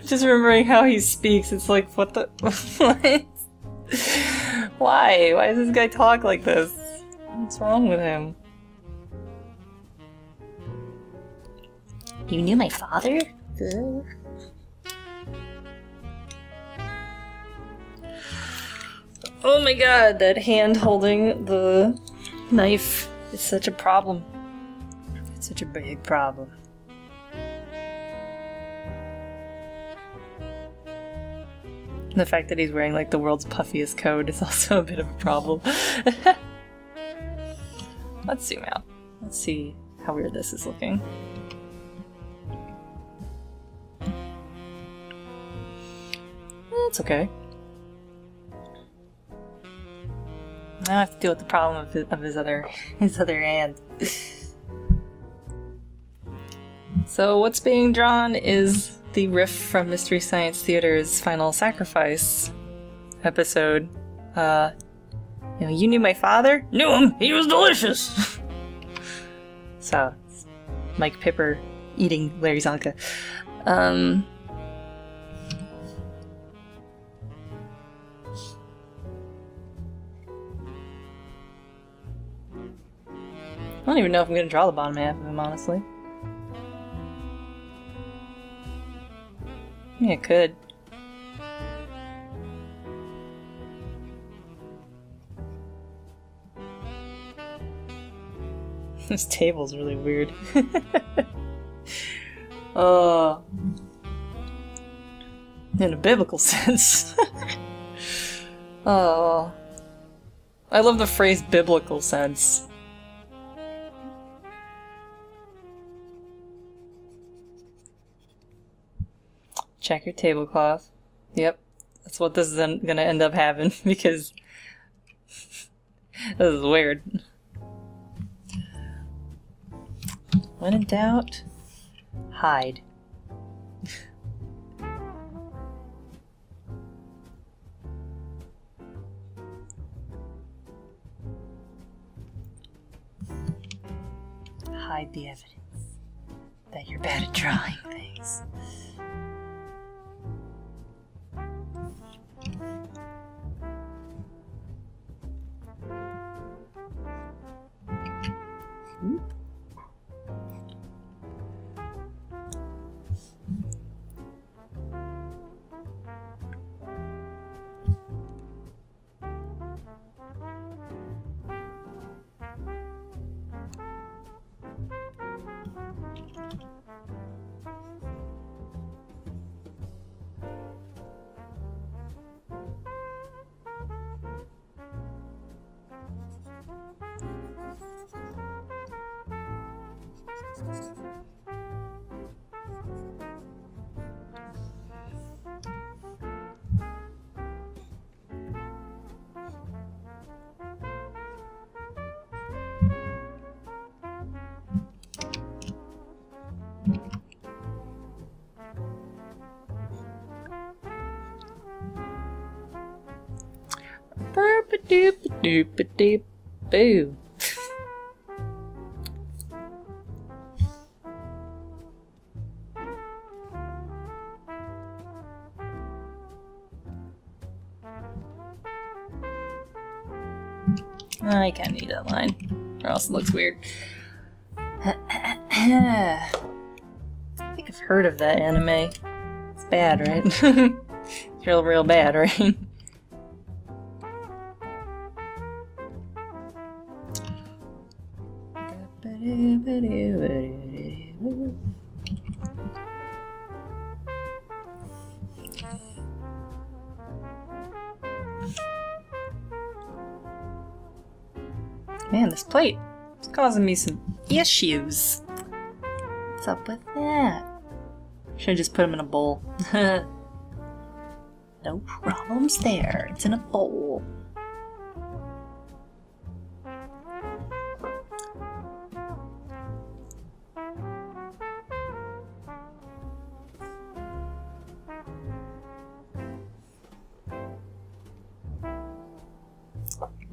Just remembering how he speaks, it's like, what the... what? Why? Why does this guy talk like this? What's wrong with him? You knew my father? Oh my god, that hand holding the knife is such a problem. It's such a big problem. The fact that he's wearing like the world's puffiest coat is also a bit of a problem. Let's zoom out. Let's see how weird this is looking. It's okay. Now I have to deal with the problem of his other hand. So what's being drawn is the riff from Mystery Science Theater's Final Sacrifice episode. You know, you knew my father? Knew him! He was delicious! So, it's Mike Pipper eating Larry Zonka. I don't even know if I'm going to draw the bottom half of him, honestly. Yeah, I could. This table's really weird. In a biblical sense. Oh. I love the phrase biblical sense. Check your tablecloth. Yep, that's what this is gonna end up having because this is weird. When in doubt, hide. Hide the evidence that you're bad at drawing things. Doop-a-doop boo. I can't need that line, or else it looks weird. I think I've heard of that anime. It's bad, right? It's real bad, right? Man, this plate is causing me some issues. What's up with that? Should've just put them in a bowl. No problems there. It's in a bowl.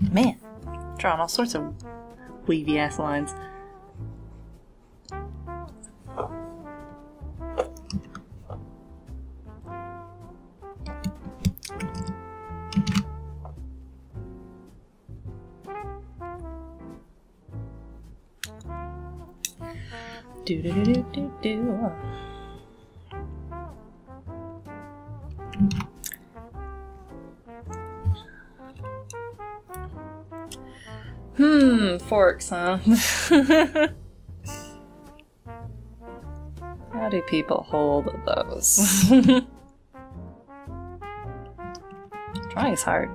Man, drawing all sorts of wavy ass lines. Do do do do do do. Forks, huh? How do people hold those? Trying's hard.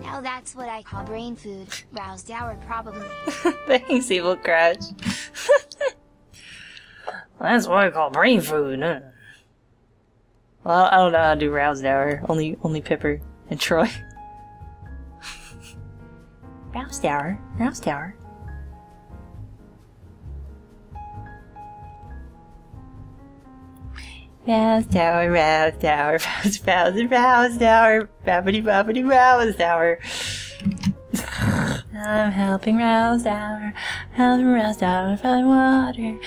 Now that's what I call brain food. Roused hour, probably. Thanks, Evil Crash. That's what I call brain food. Huh? Well, I don't know how to do roused hour. Only Pipper and Troy. Roused hour. Roused hour. Roused hour, roused hour, roused hour, babbity babbity roused hour. I'm helping roused hour, find water.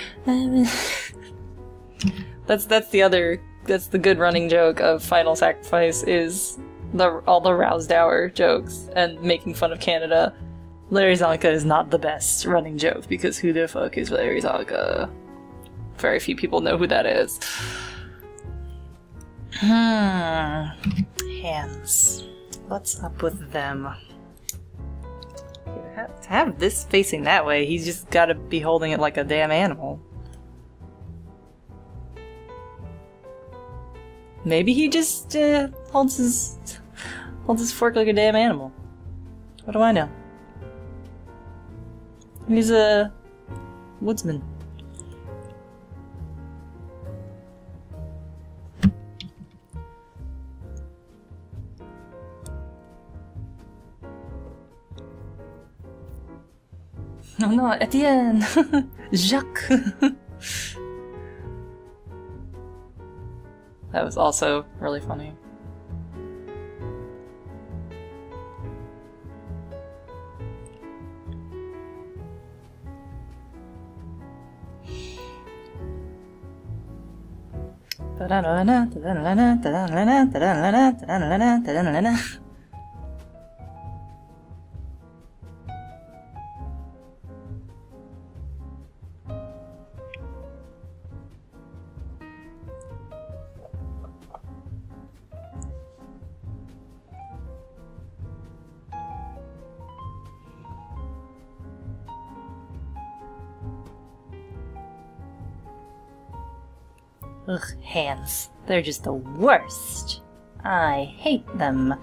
That's the good running joke of Final Sacrifice is all the roused hour jokes and making fun of Canada. Larry Zonka is not the best running joke because who the fuck is Larry Zonka? Very few people know who that is. Hands. What's up with them? To have this facing that way, he's just gotta be holding it like a damn animal. Maybe he just holds his fork like a damn animal. What do I know? He's a woodsman. Oh no, Etienne! Jacques! That was also really funny. Ugh, hands. They're just the worst. I hate them.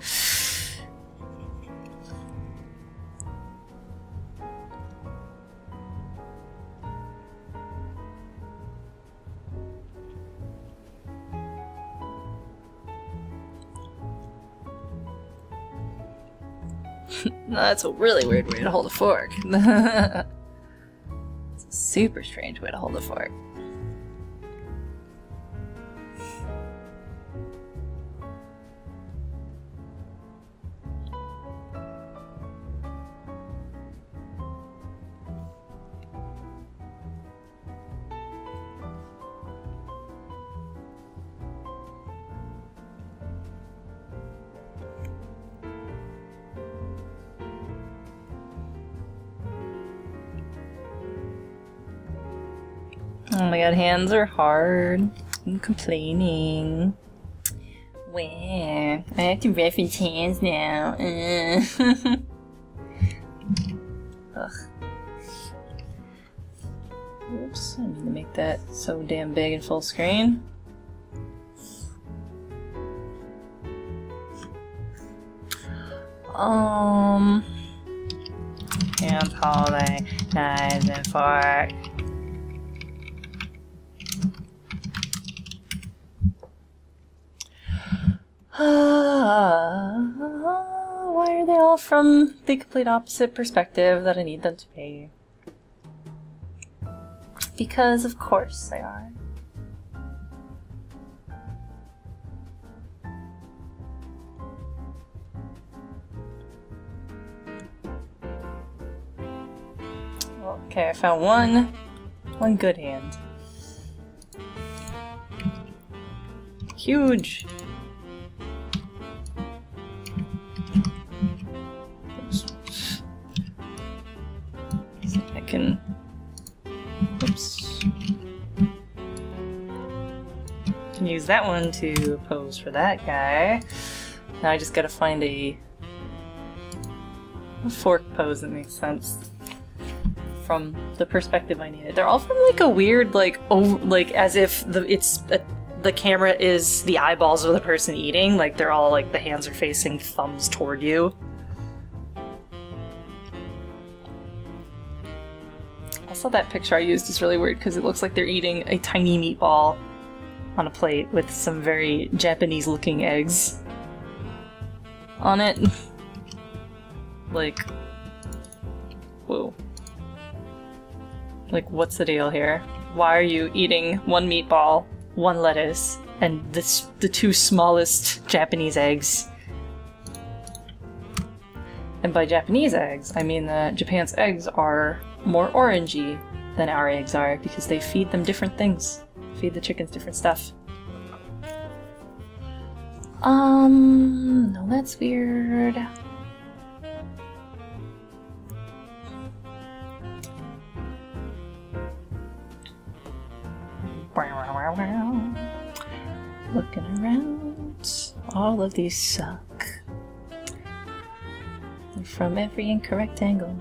That's a really weird way to hold a fork. It's a super strange way to hold a fork. Oh my god, hands are hard. I'm complaining. Where? I have to reference hands now. Ugh. Oops, I need to make that so damn big and full screen. Hands holding knives and forks. Why are they all from the complete opposite perspective that I need them to be? Because of course they are. Okay, I found one good hand. Huge! I can... Oops. Can use that one to pose for that guy. Now I just gotta find a fork pose that makes sense from the perspective I needed. They're all from like a weird, like, like as if the camera is the eyeballs of the person eating. Like they're all like the hands are facing thumbs toward you. Also, that picture I used is really weird because it looks like they're eating a tiny meatball on a plate with some very Japanese-looking eggs on it. Like, whoa. Like, what's the deal here? Why are you eating one meatball, one lettuce, and the two smallest Japanese eggs? And by Japanese eggs, I mean that Japan's eggs are more orangey than our eggs are because they feed them different things. Feed the chickens different stuff. No, that's weird. Looking around, all of these suck. And from every incorrect angle.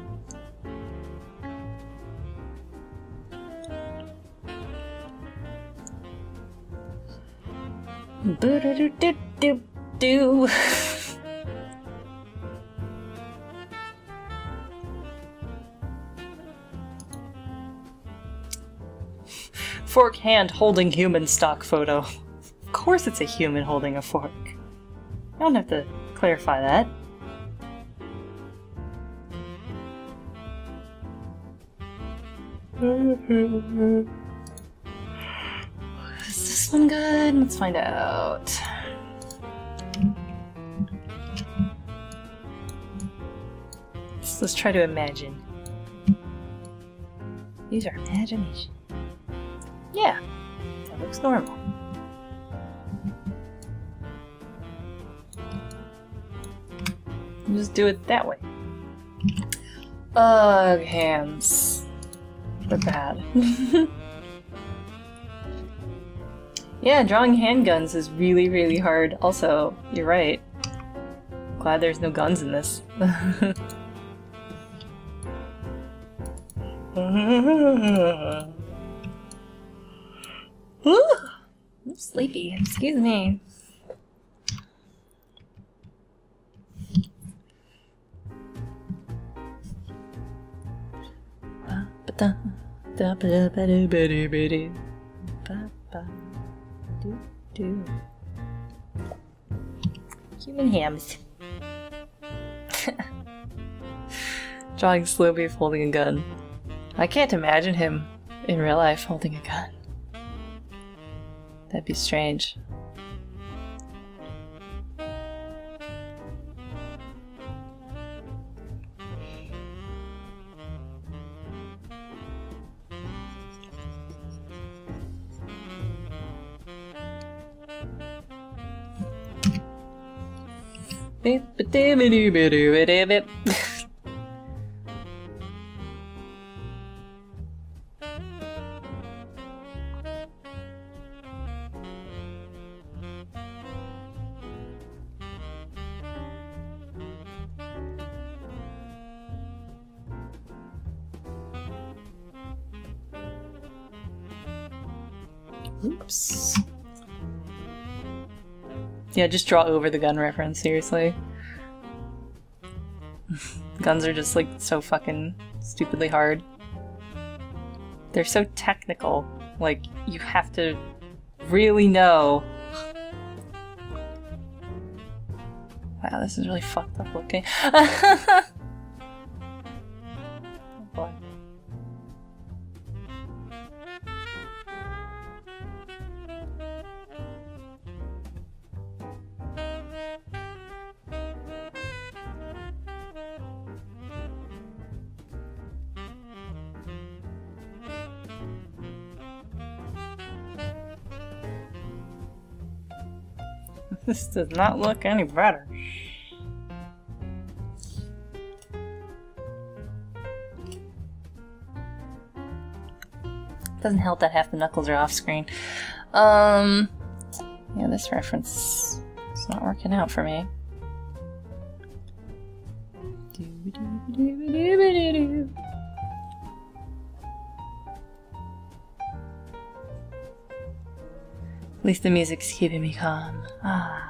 Boo-doo-doo-doo-doo-doo. Fork hand holding human stock photo. Of course it's a human holding a fork. I don't have to clarify that. Is this one good? Let's find out. Let's try to imagine. Use our imagination. Yeah, that looks normal. Just do it that way. Ugh, hands. They're bad. Yeah, drawing handguns is really, really hard. Also, you're right. Glad there's no guns in this. I'm sleepy. Excuse me. Human hams. Drawing slow beef holding a gun. I can't imagine him in real life holding a gun. That'd be strange. Oops. Yeah, just draw over the gun reference, seriously. Guns are just like so fucking stupidly hard. They're so technical. Like, you have to really know. Wow, this is really fucked up looking. Oh boy. This does not look any better. Doesn't help that half the knuckles are off screen. Yeah, this reference is not working out for me. At least the music's keeping me calm. Ah.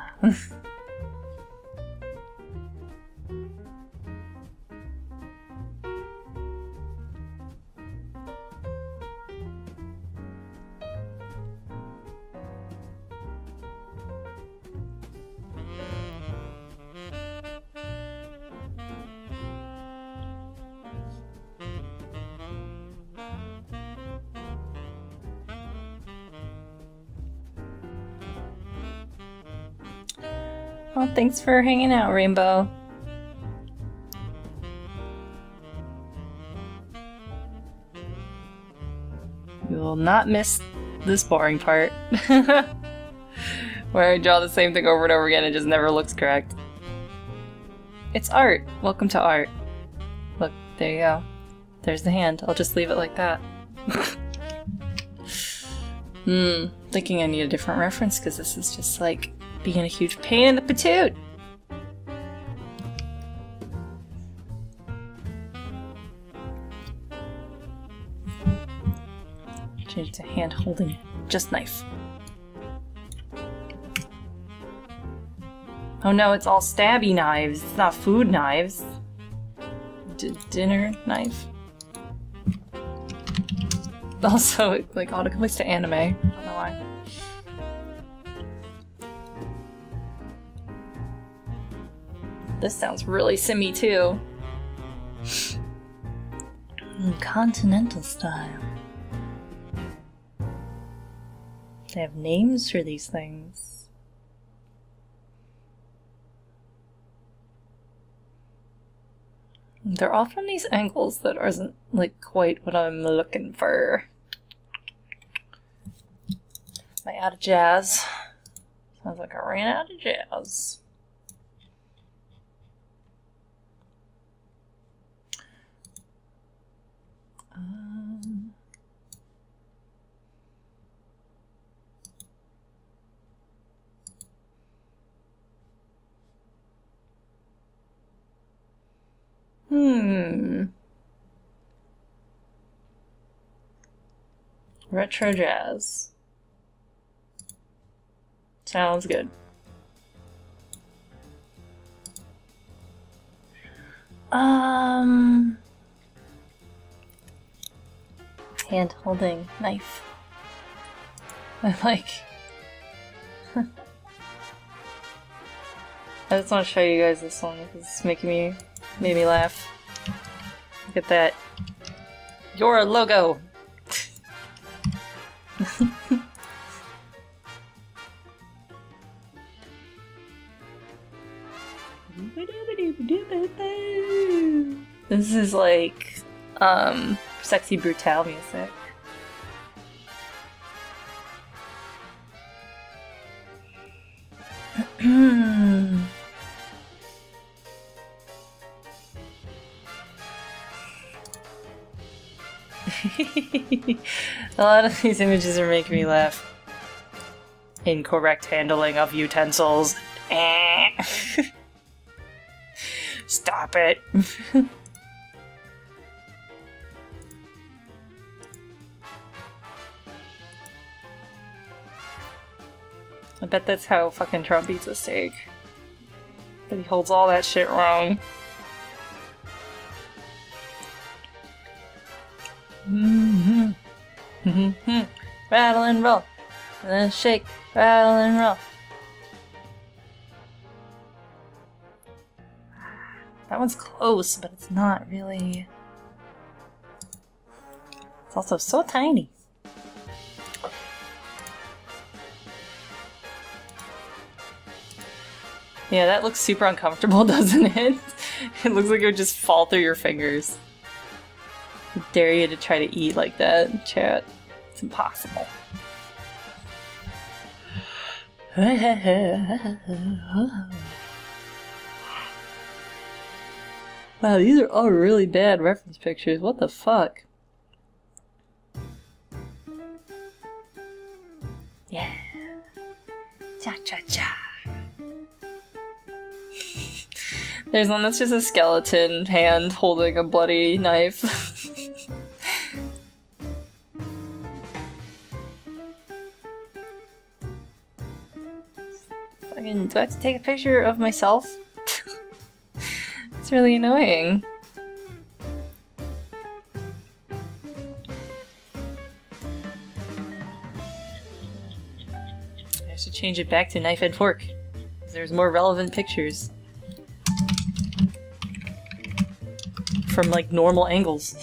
Well, thanks for hanging out, Rainbow. You will not miss this boring part. Where I draw the same thing over and over again, it just never looks correct. It's art! Welcome to art. Look, there you go. There's the hand. I'll just leave it like that. Thinking I need a different reference because this is just like being a huge pain in the patoot. Change to hand holding just knife. Oh no, it's all stabby knives. It's not food knives. Dinner knife. Also, it like autocompletes to anime. I don't know why. This sounds really simmy too. Continental style. They have names for these things. They're all from these angles that aren't like quite what I'm looking for. Am I out of jazz? Sounds like I ran out of jazz. Retro jazz. Sounds good. Hand holding knife. I like. I just want to show you guys this one because it's made me laugh. Look at that. Your logo! This is like, sexy brutal music. A lot of these images are making me laugh. Incorrect handling of utensils. Stop it. I bet that's how fucking Trump eats a steak. But he holds all that shit wrong. Rattle and roll. And then shake, rattle and roll. That one's close, but it's not really... It's also so tiny. Yeah, that looks super uncomfortable, doesn't it? It looks like it would just fall through your fingers. I dare you to try to eat like that, chat. It's impossible. Wow, these are all really bad reference pictures. What the fuck? Yeah. Cha-cha-cha. There's one that's just a skeleton hand holding a bloody knife. Fucking, do I have to take a picture of myself? It's really annoying. I should change it back to knife and fork. There's more relevant pictures. From like normal angles.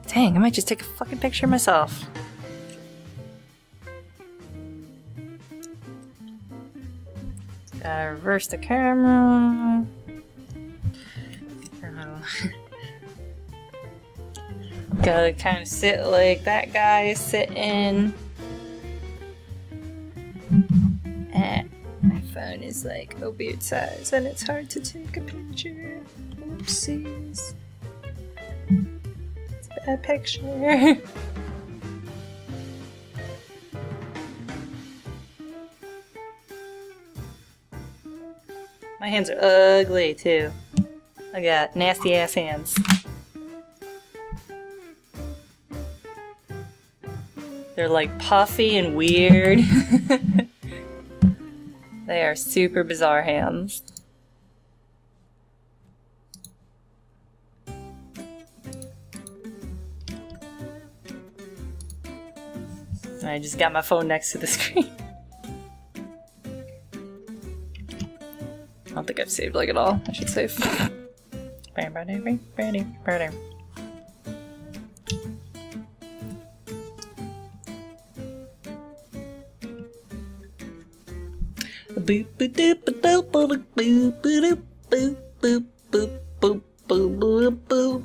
Dang, I might just take a fucking picture of myself. Gotta reverse the camera. Gotta kind of sit like that guy is sitting. My phone is like a weird size and it's hard to take a picture. Oopsies. It's a bad picture. My hands are ugly too. I got nasty ass hands. They're like puffy and weird. They are super bizarre hands. I just got my phone next to the screen. I don't think I've saved like at all. I should save. Boop boop doop boop boop boop boop boop boop boop boop boop boop.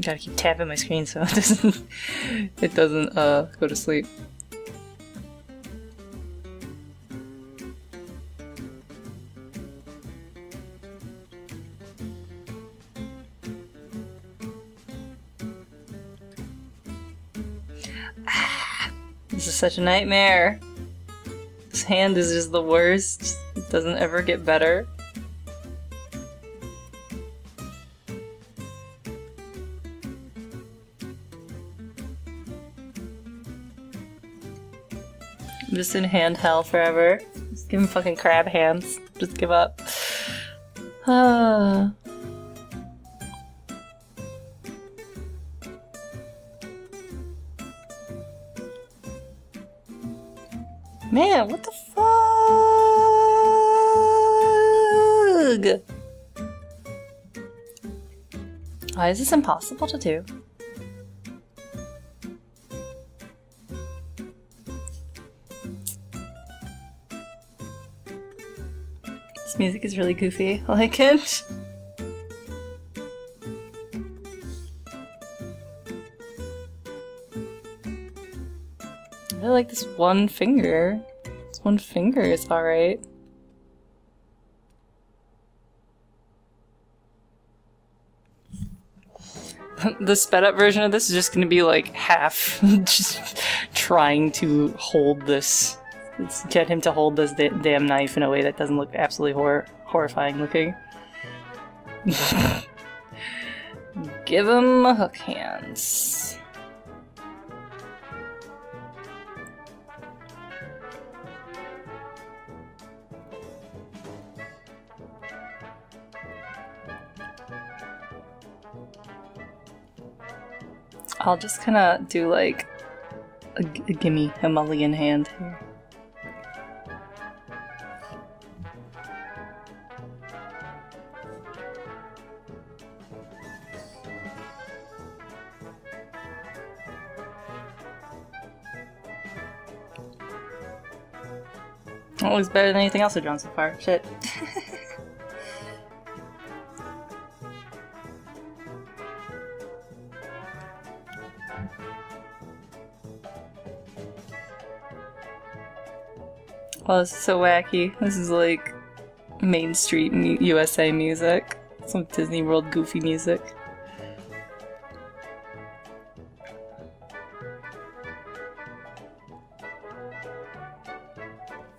Gotta keep tapping my screen so it doesn't go to sleep. This is such a nightmare. This hand is just the worst. It doesn't ever get better. I'm just in hand hell forever. Just give him fucking crab hands. Just give up. Ah. Man, what the fuck? Why is this impossible to do? This music is really goofy. I like it. I really like this one finger. This one finger is alright. The sped up version of this is just gonna be like half just trying to hold this. Let's get him to hold this damn knife in a way that doesn't look absolutely horrifying looking. Give him hook hands. I'll just kind of do like a gimme, a mulligan hand here. That looks better than anything else I've drawn so far. Shit. Oh, this is so wacky. This is like Main Street USA music. Some Disney World goofy music.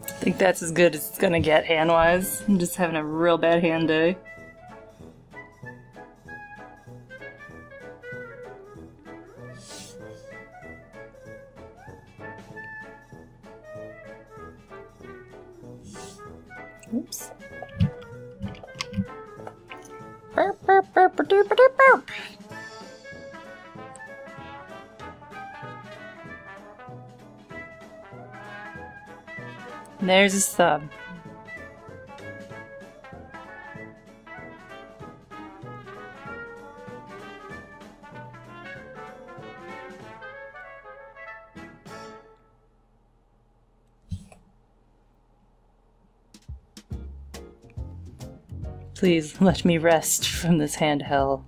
I think that's as good as it's gonna get hand-wise. I'm just having a real bad hand day. Oops. Burp, burp, burp, burp, burp, burp, burp. There's his thumb. Please let me rest from this hand hell.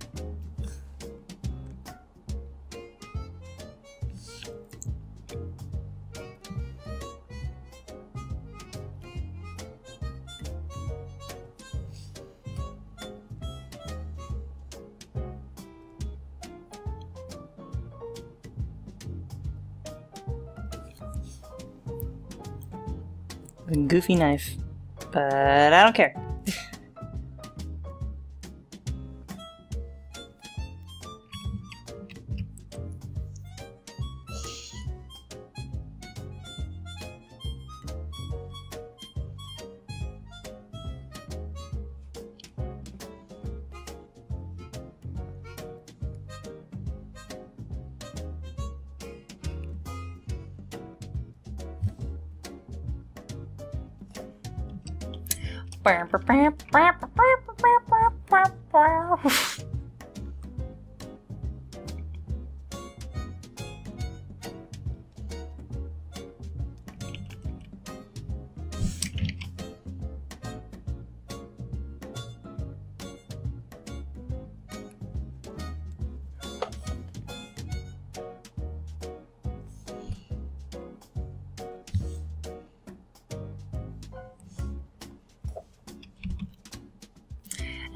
A goofy knife, but I don't care.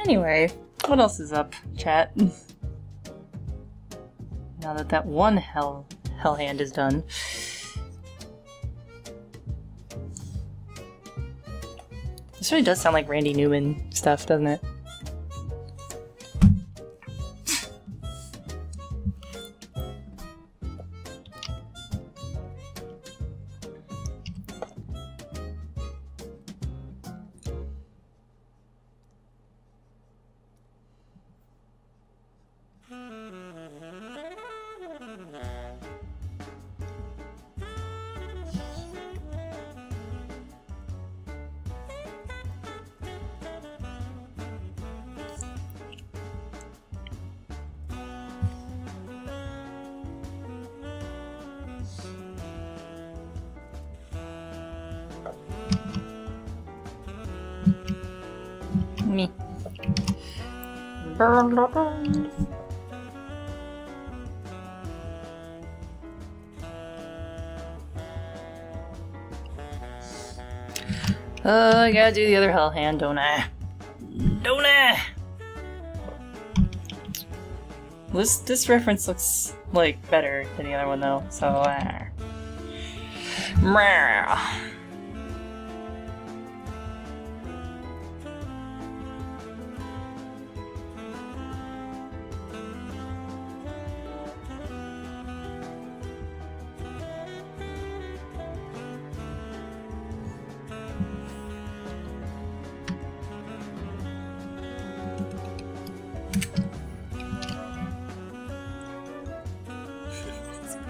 Anyway, what else is up, chat? Now that that one hell hand is done. This really does sound like Randy Newman stuff, doesn't it? Me. I gotta do the other hell hand, don't I? Don't I? This reference looks like better than the other one though, so Meow.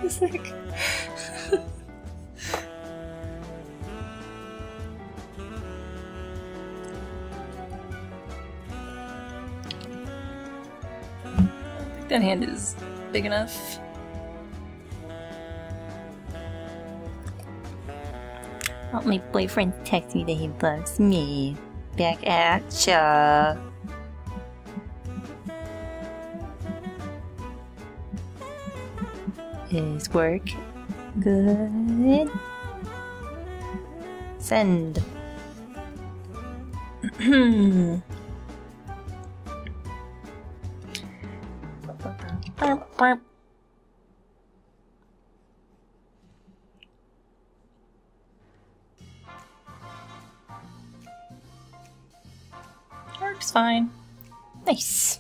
Music. I think that hand is big enough. Oh, my boyfriend texted me that he loves me. Back at ya. Is work good? Send. Works fine. Nice.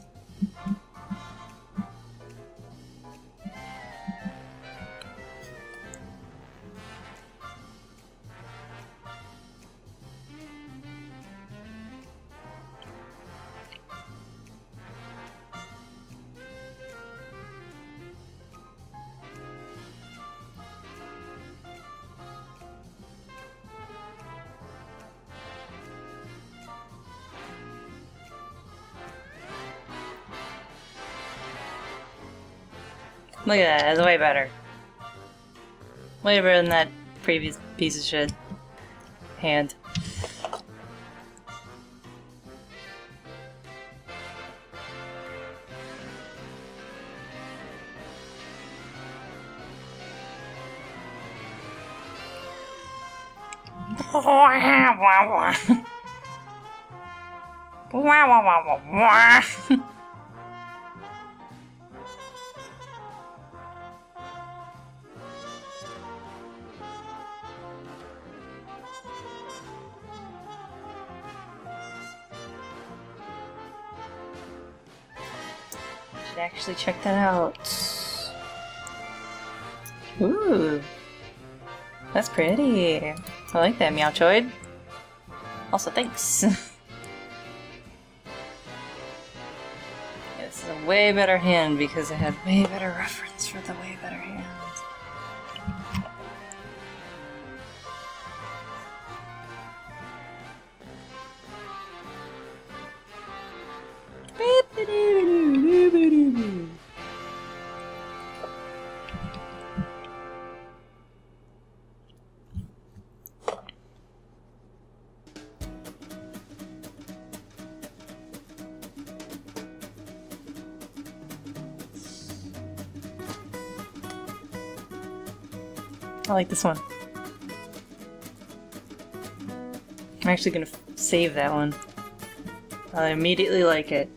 Look at that, that's way better. Way better than that previous piece of shit hand. Should actually check that out. Ooh, that's pretty. I like that, Meowchoid. Also, thanks. Yeah, this is a way better hand because I had way better reference for the way better hand. I like this one. I'm actually gonna save that one. I immediately like it.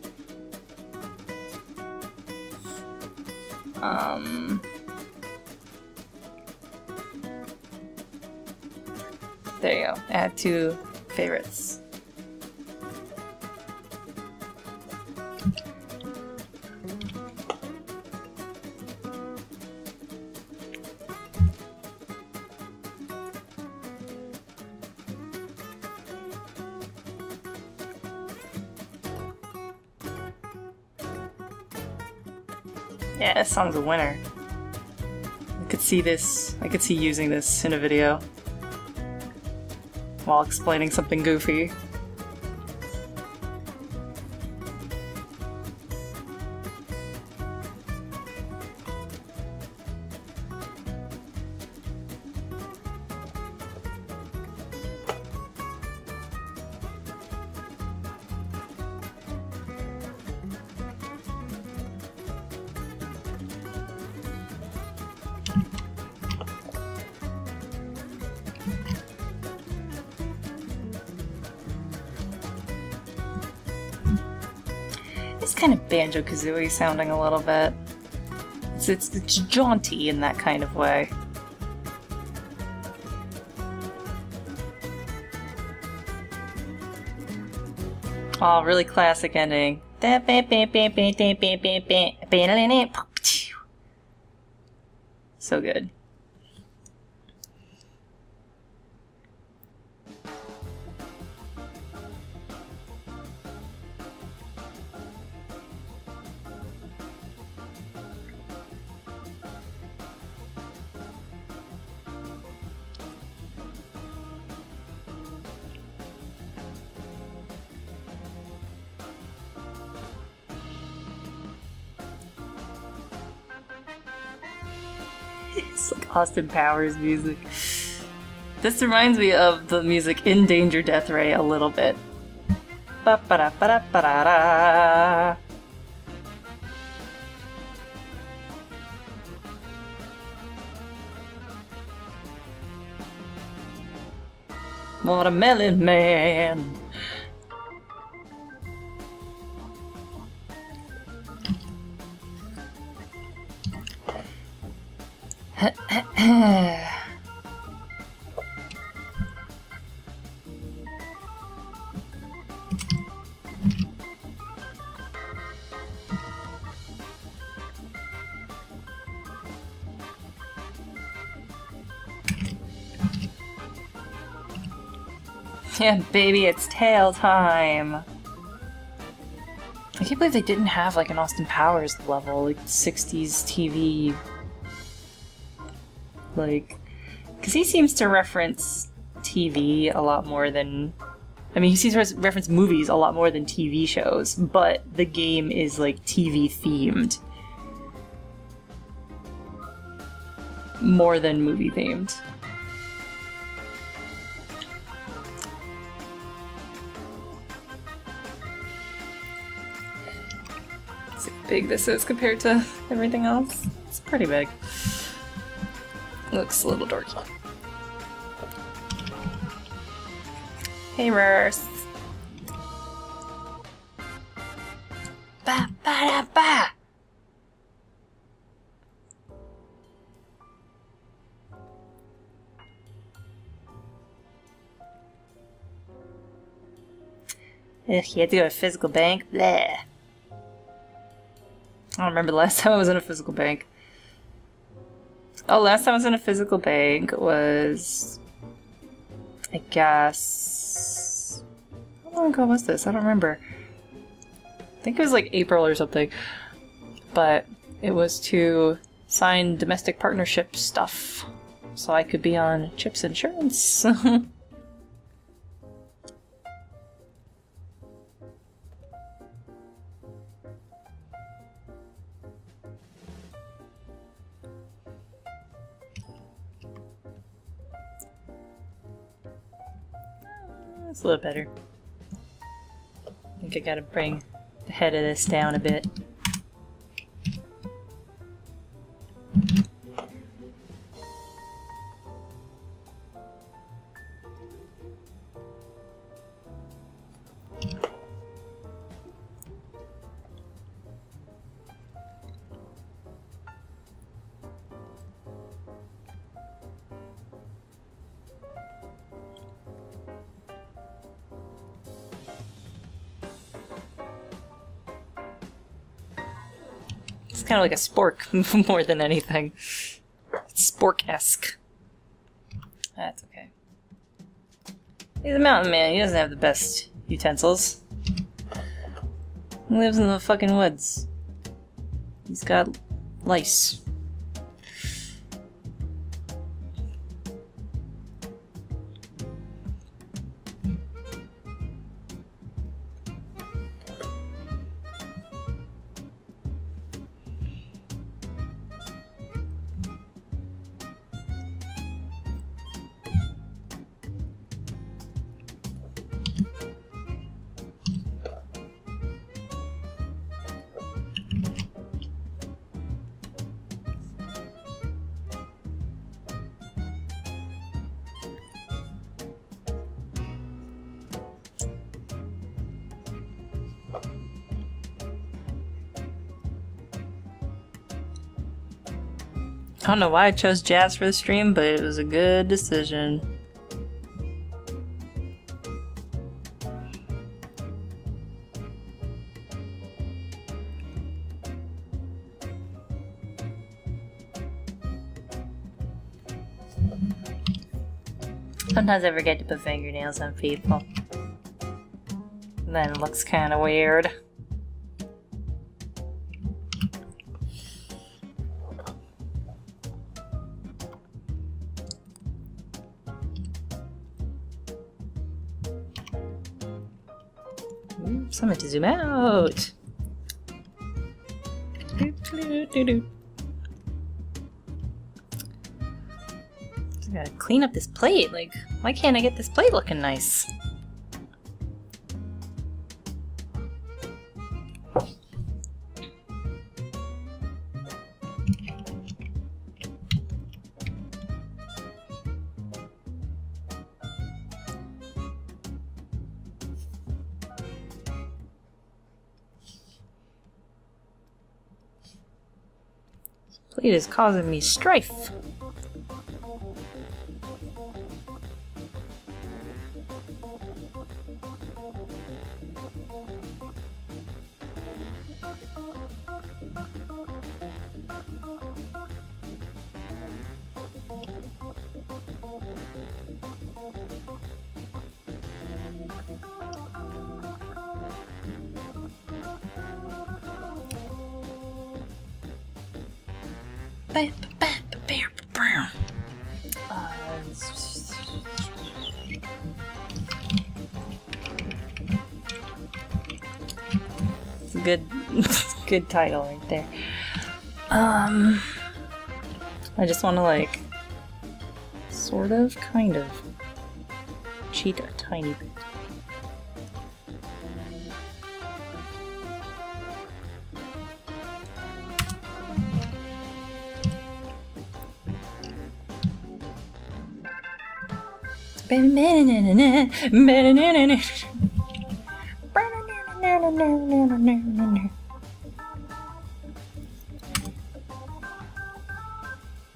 There you go. Add to favorites. Yeah, this song's a winner. I could see this. I could see using this in a video while explaining something goofy. It's kind of Banjo-Kazooie sounding a little bit. It's jaunty in that kind of way. Oh, really classic ending. So good. It's like Austin Powers music. This reminds me of the music in Danger Death Ray a little bit. Ba-ba-da-ba-da-ba-da-da. Watermelon Man. Yeah, baby, it's tail time! I can't believe they didn't have like an Austin Powers level, like 60s TV. Like, because he seems to reference TV a lot more than... I mean, he seems to reference movies a lot more than TV shows, but the game is like TV themed. More than movie themed. See how big this is compared to everything else. It's pretty big. Looks a little dorky. Hey, Rurse. Ba ba da ba. Ugh, you have to go to a physical bank? Bleh. I don't remember the last time I was in a physical bank. Oh, last time I was in a physical bank was... I guess... How long ago was this? I don't remember. I think it was like April or something. But it was to sign domestic partnership stuff. So I could be on Chip's insurance. It's a little better. I think I gotta bring the head of this down a bit. It's kind of like a spork more than anything. It's spork-esque. That's okay. He's a mountain man. He doesn't have the best utensils. He lives in the fucking woods. He's got lice. I don't know why I chose jazz for the stream, but it was a good decision. Sometimes I forget to put fingernails on people. And then it looks kind of weird. Something to zoom out. I gotta clean up this plate. Like, why can't I get this plate looking nice? Plate is causing me strife. It's a good title right there. I just want to like sort of, kind of cheat a tiny bit.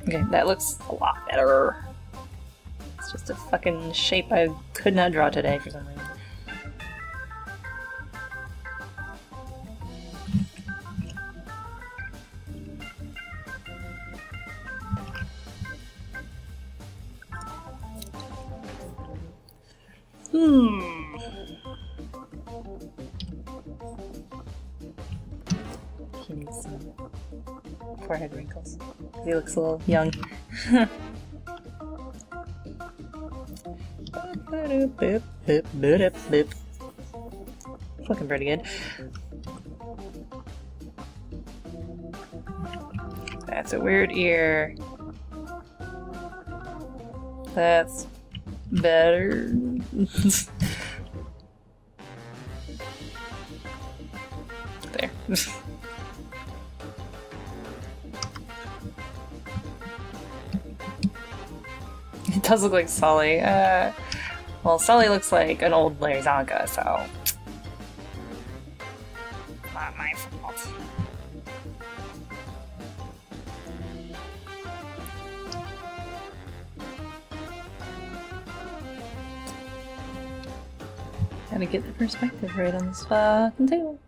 Okay, that looks a lot better. It's just a fucking shape I could not draw today for some reason. He needs some forehead wrinkles. He looks a little young. Looking pretty good. That's a weird ear. That's better. There. It does look like Sully. Well, Sully looks like an old Larry Zonka, so not my fault. Gotta get the perspective right on this fucking table.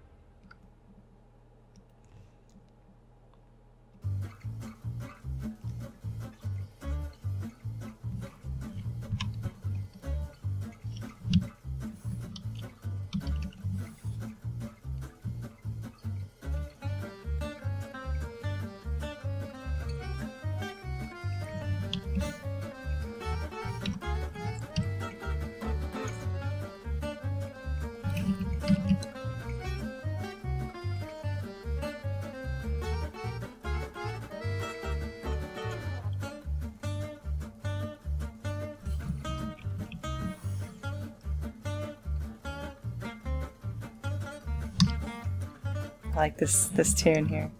I like this tune here.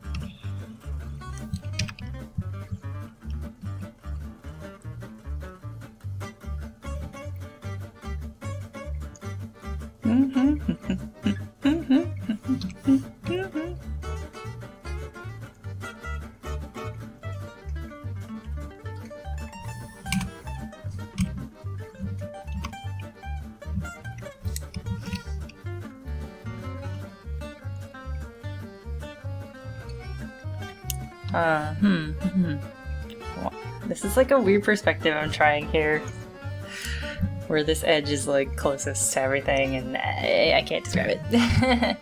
This is like a weird perspective I'm trying here. Where this edge is like closest to everything and I can't describe it.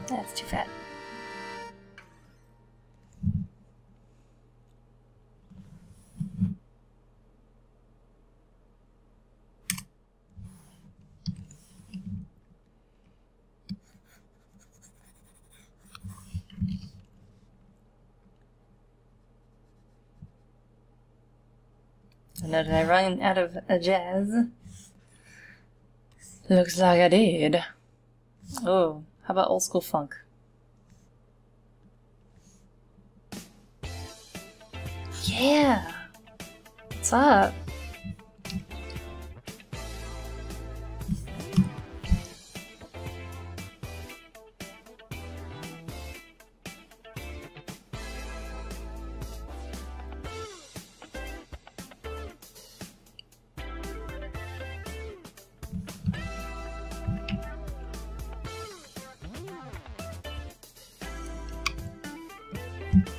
That's too fat. And now did I run out of a jazz? Looks like I did. Oh, how about old school funk? Yeah! What's up?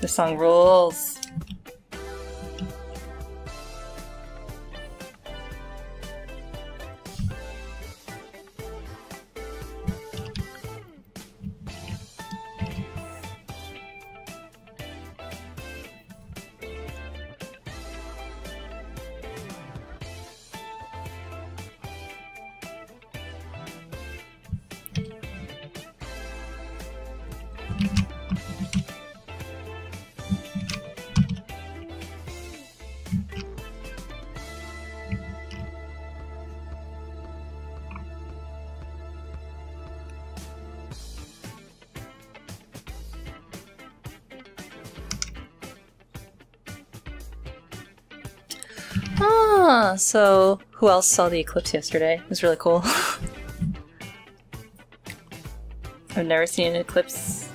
This song rules. Ah, so who else saw the eclipse yesterday? It was really cool. I've never seen an eclipse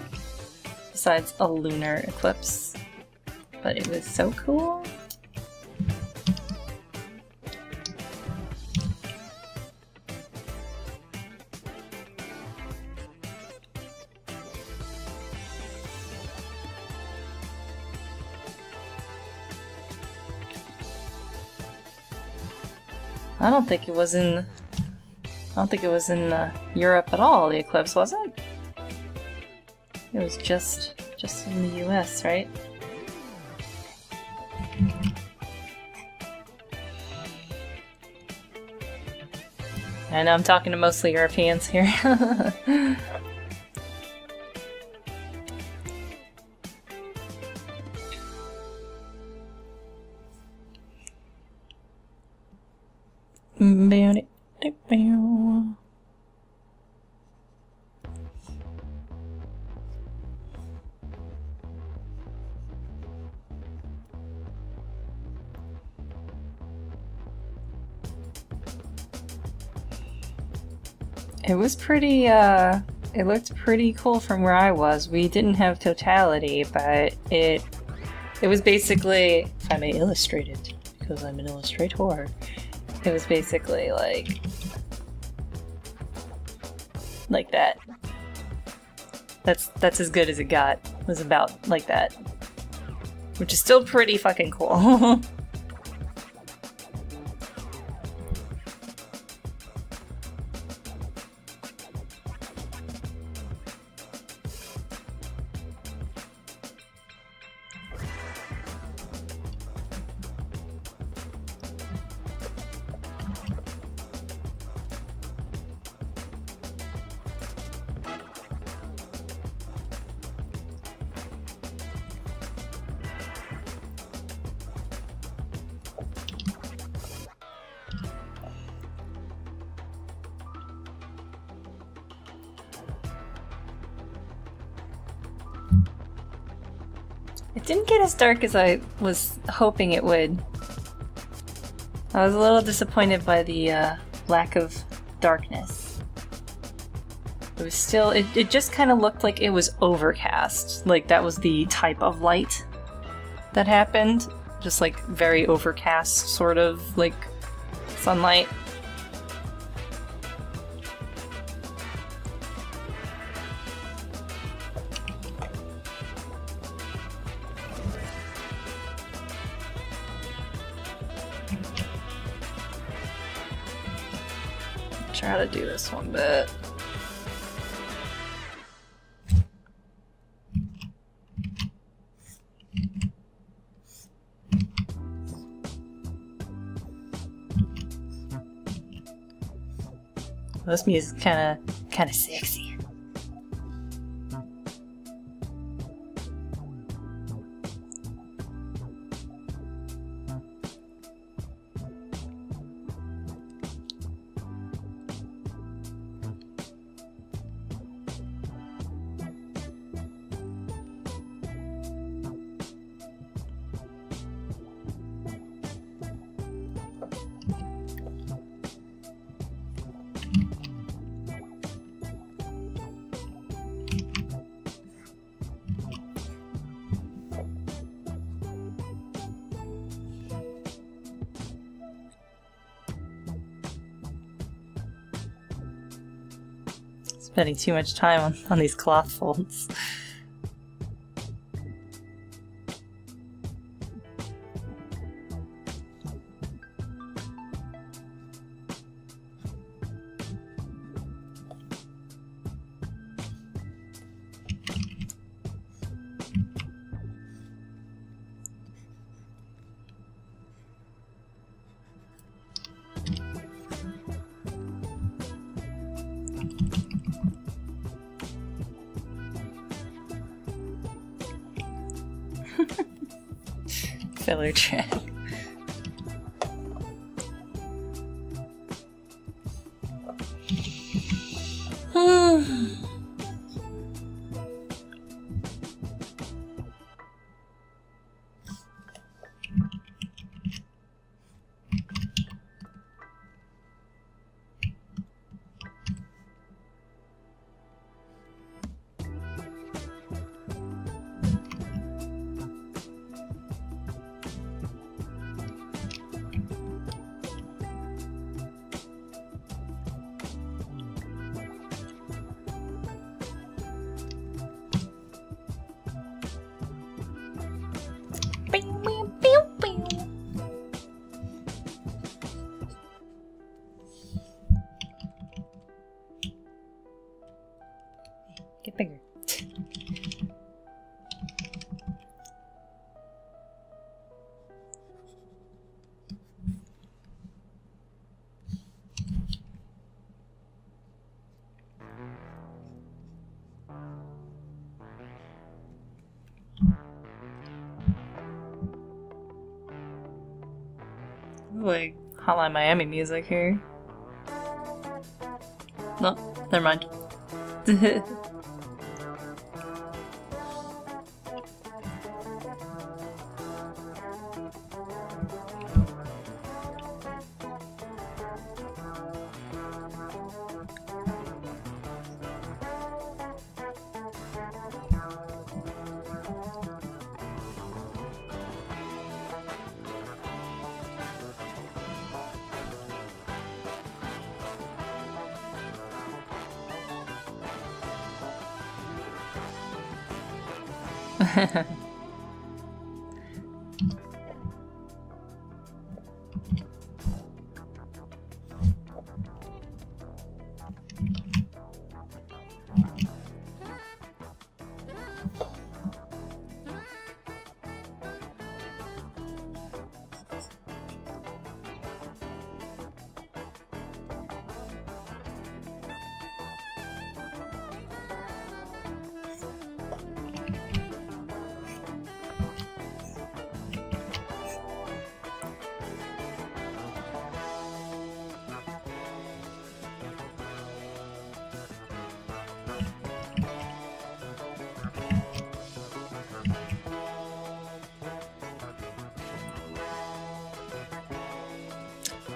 besides a lunar eclipse, but it was so cool. I don't think it was in Europe at all, the eclipse, was it? It was just in the US, right? I know I'm talking to mostly Europeans here. It was pretty, it looked pretty cool from where I was. We didn't have totality, but it was basically, if I may illustrate it, because I'm an illustrator, it was basically like that. That's as good as it got. It was about like that. Which is still pretty fucking cool. It didn't get as dark as I was hoping it would. I was a little disappointed by the lack of darkness. It It was still, it just kind of looked like it was overcast. Like that was the type of light that happened. Just like very overcast sort of like sunlight. Try how to do this one bit. This music's kind of sexy. Spending too much time on these cloth folds. Filler track. Get bigger. Like Hotline Miami music here. No, never mind.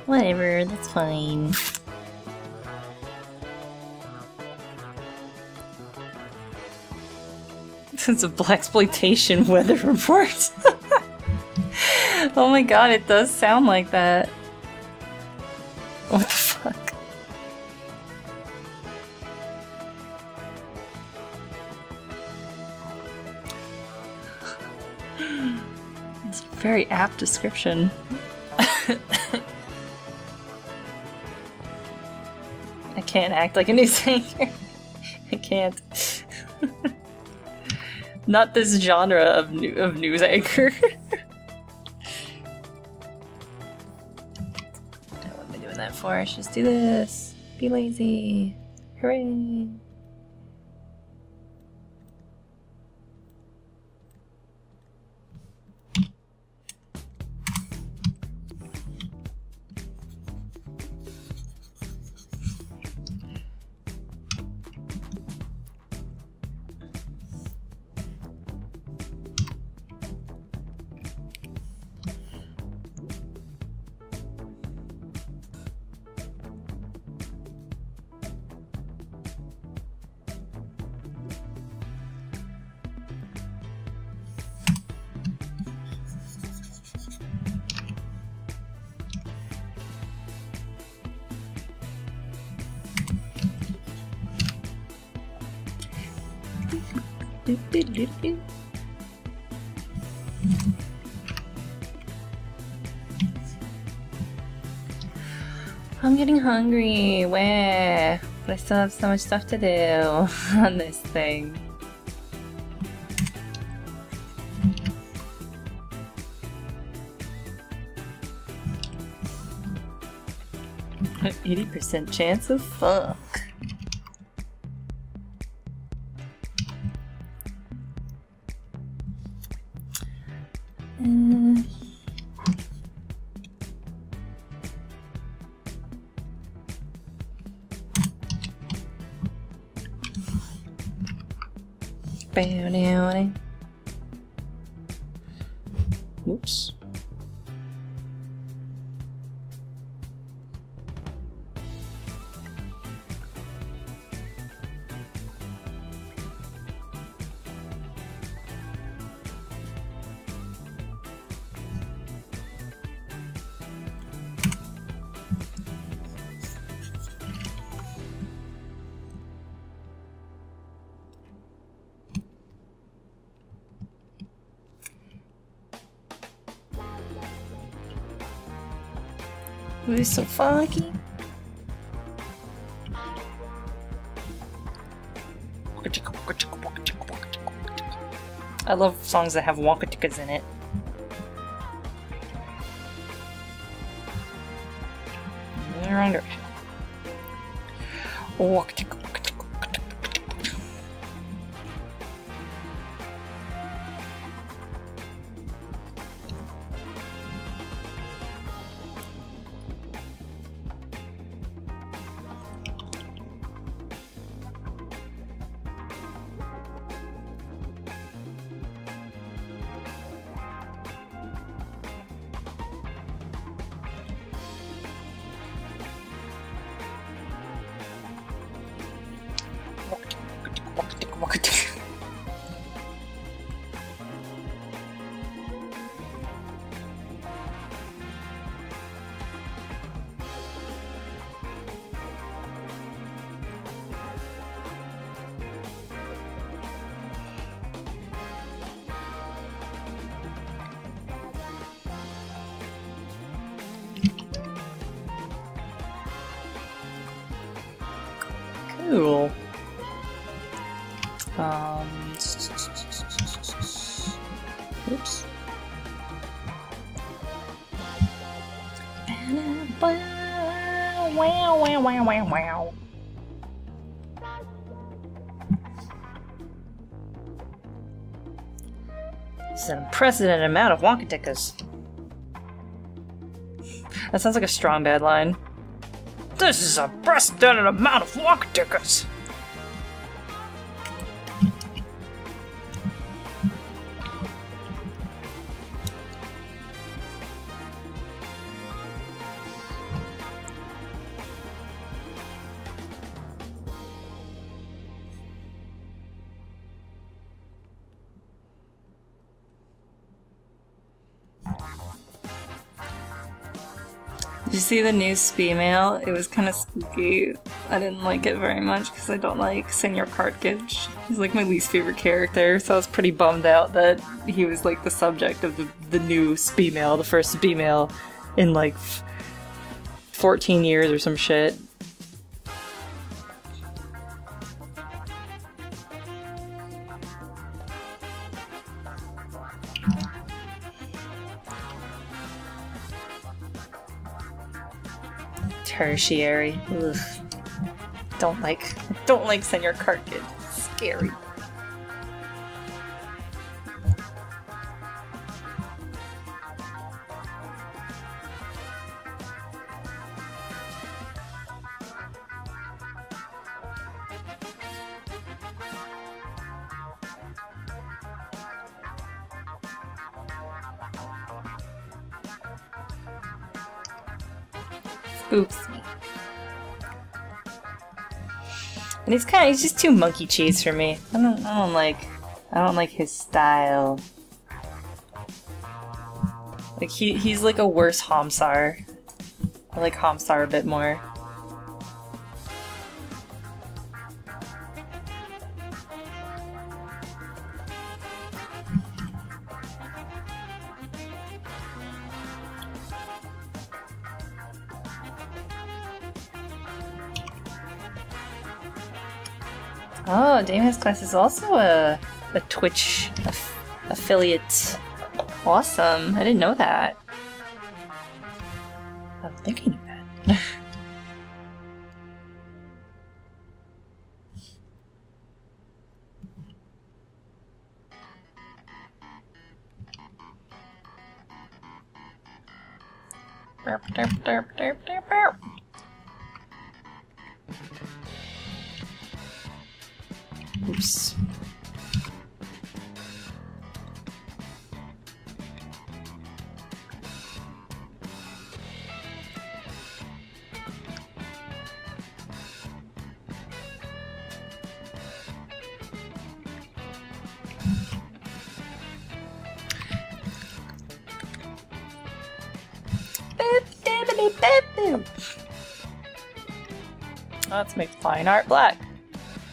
Whatever, that's fine. It's a blaxploitation weather report. Oh my god, it does sound like that. What the fuck? It's a very apt description. I can't act like a news anchor. I can't. Not this genre of news anchor. What am I doing that for? I should just do this. Be lazy. Hooray. I'm getting hungry. Where? But I still have so much stuff to do on this thing. An 80% chance of fuck. Oops. It was so funky. I love songs that have wonka-tickas in it. In the wrong direction. Wonka-ticka. Cool. Oops. Wow, wow, wow, wow, wow. This is an unprecedented amount of wonka-tickas. That sounds like a strong bad line. This is a unprecedented amount of wonka-tickas. Did you see the new Speemail? It was kind of spooky. I didn't like it very much because I don't like Senior Cartridge. He's like my least favorite character, so I was pretty bummed out that he was like the subject of the new Speemail, the first Speemail in like 14 years or some shit. Tertiary. Ugh. Don't like Senior Cartridge. It's scary. Spooks me. And he's just too monkey cheese for me. I don't like his style. Like he's like a worse Homsar. I like Homsar a bit more. Oh, Damon's Class is also a Twitch affiliate. Awesome. I didn't know that. I'm thinking of that. Burp, derp, derp, derp, derp, derp. Oops. Let's make fine art black.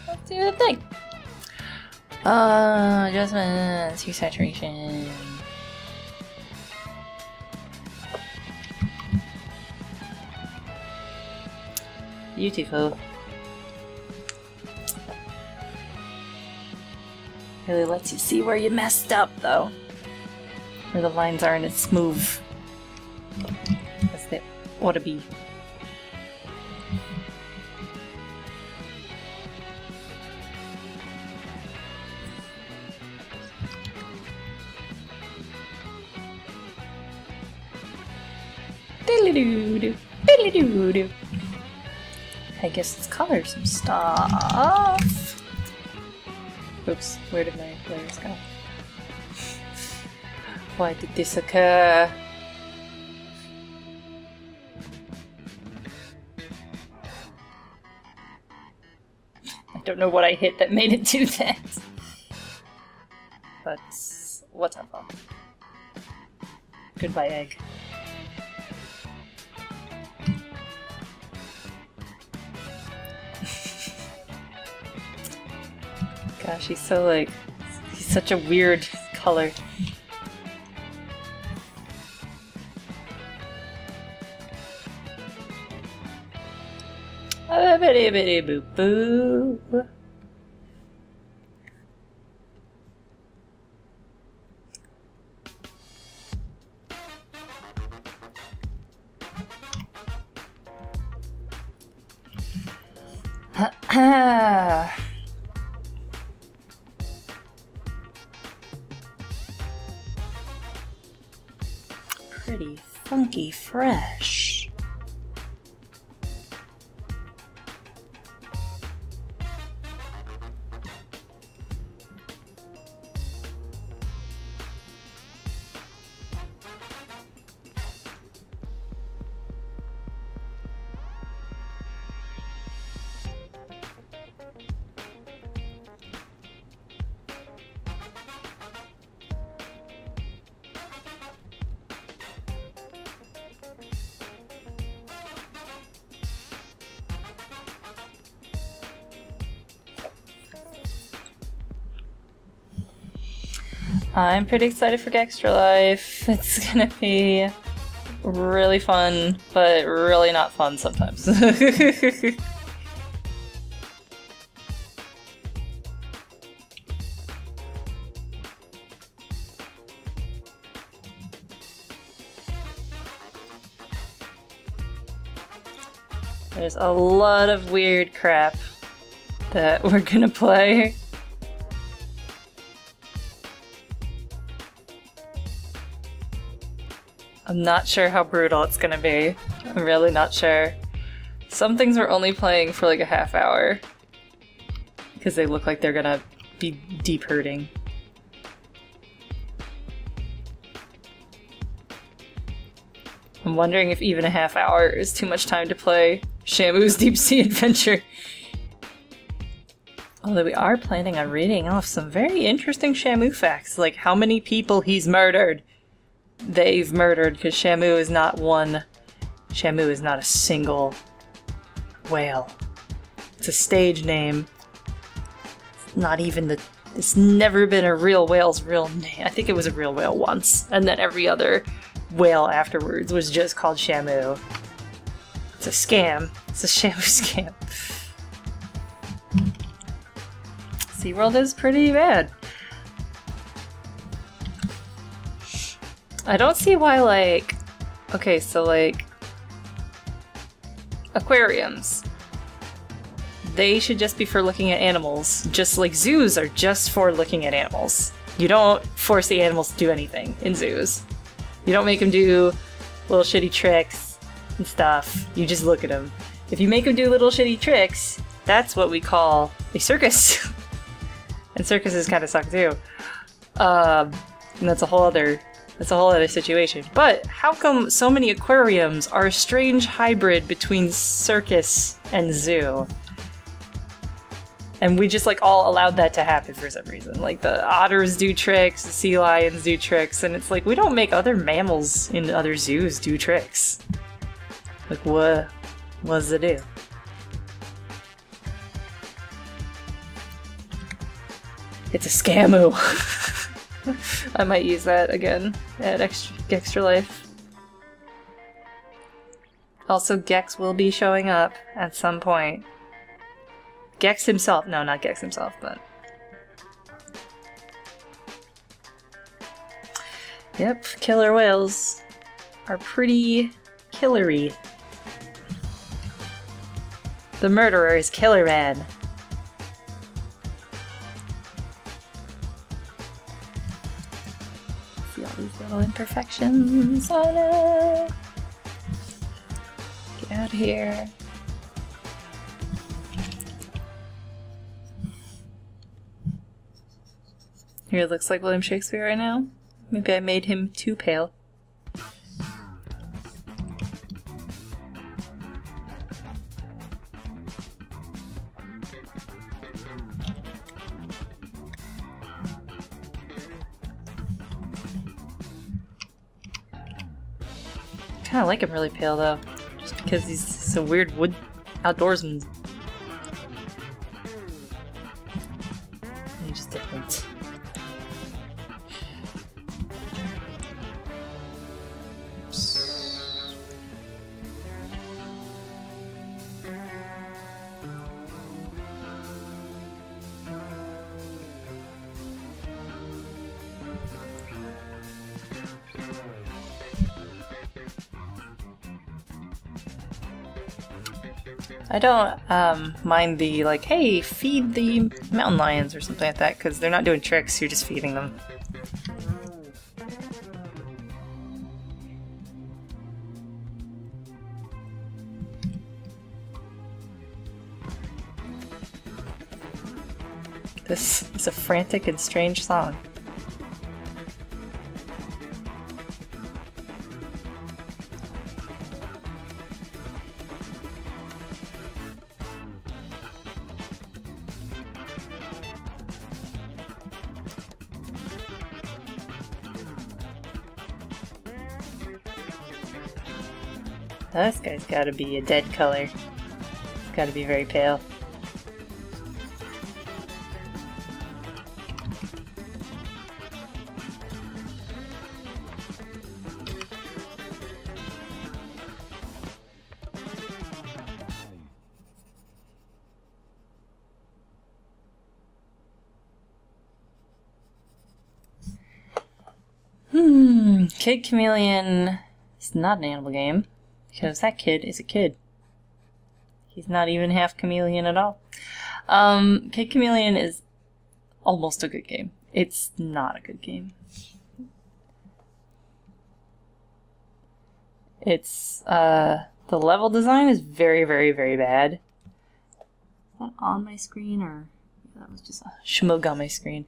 Let's do the thing. Adjustments, hue saturation. Beautiful. Really lets you see where you messed up, though. Where the lines aren't as smooth as they ought to be. I guess let's color some stuff. Oops, where did my layers go? Why did this occur? I don't know what I hit that made it do that. But whatever. Goodbye, egg. Gosh, he's so like, he's such a weird color. Boop boop. Pretty funky fresh. I'm pretty excited for Extra Life. It's gonna be really fun, but really not fun sometimes. There's a lot of weird crap that we're gonna play. I'm not sure how brutal it's gonna be. I'm really not sure. Some things we're only playing for like a half hour because they look like they're gonna be deep hurting. I'm wondering if even a half hour is too much time to play Shamu's Deep Sea Adventure. Although we are planning on reading off some very interesting Shamu facts, like how many people he's murdered. They've murdered, because Shamu is not one. Shamu is not a single whale. It's a stage name. It's not even the. It's never been a real whale's real name. I think it was a real whale once, and then every other whale afterwards was just called Shamu. It's a scam. It's a Shamu scam. SeaWorld is pretty bad. I don't see why, like... Okay, so, like... aquariums. They should just be for looking at animals. Just like zoos are just for looking at animals. You don't force the animals to do anything in zoos. You don't make them do little shitty tricks and stuff. You just look at them. If you make them do little shitty tricks, that's what we call a circus. And circuses kind of suck too. And that's a whole other situation. But how come so many aquariums are a strange hybrid between circus and zoo? And we just like all allowed that to happen for some reason. Like the otters do tricks, the sea lions do tricks, and it's like we don't make other mammals in other zoos do tricks. Like what does it do? It's a scamu. I might use that again at Extra Life. Also, Gex will be showing up at some point. Gex himself. No, not Gex himself, but... Yep, killer whales are pretty killery. The murderer is Killer Man. These little imperfections on it. Get out of here. Here it looks like William Shakespeare right now. Maybe I made him too pale. I kinda like him really pale though, just because he's so weird wood outdoorsman. He's just different. Oops. I don't mind the, like, hey, feed the mountain lions or something like that, because they're not doing tricks, you're just feeding them. This is a frantic and strange song. This guy's gotta be a dead color. It's gotta be very pale. Kid Chameleon is not an animal game, because that kid is a kid. He's not even half chameleon at all. Kid Chameleon is almost a good game. It's not a good game. It's, the level design is very, very, very bad. Is that on my screen, or... That was just a schmoog on my screen.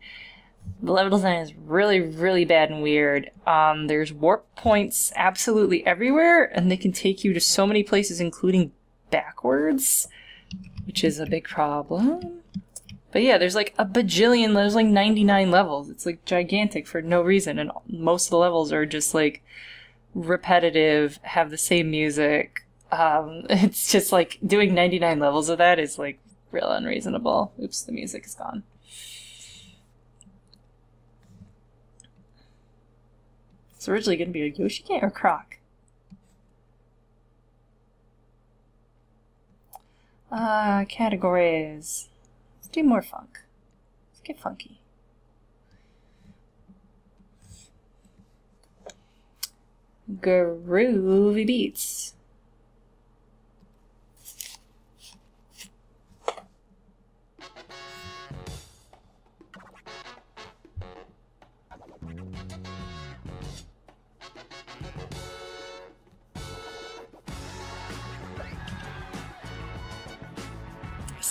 The level design is really, really bad and weird. There's warp points absolutely everywhere, and they can take you to so many places, including backwards, which is a big problem. But yeah, there's like a bajillion, there's like 99 levels. It's like gigantic for no reason, and most of the levels are just like repetitive, have the same music. It's just like doing 99 levels of that is like real unreasonable. Oops, the music is gone. It's originally going to be a Yoshi game or Croc? Categories. Let's do more funk. Let's get funky. Groovy beats.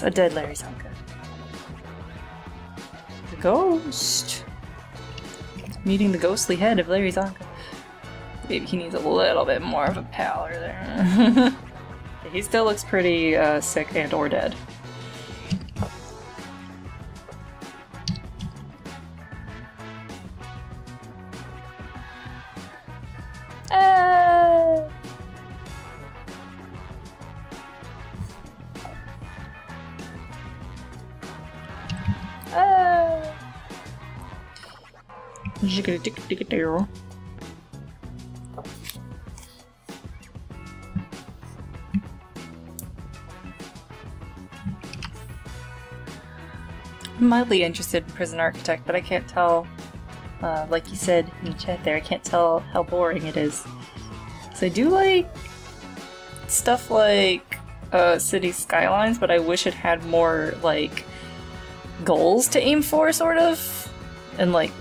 A dead Larry Zonka. The ghost. Meeting the ghostly head of Larry Zonka. Maybe he needs a little bit more of a pallor there. He still looks pretty sick and or dead. I'm mildly interested in Prison Architect, but I can't tell, like you said in the chat there, I can't tell how boring it is. So I do like stuff like City Skylines, but I wish it had more, like, goals to aim for, sort of, and, like,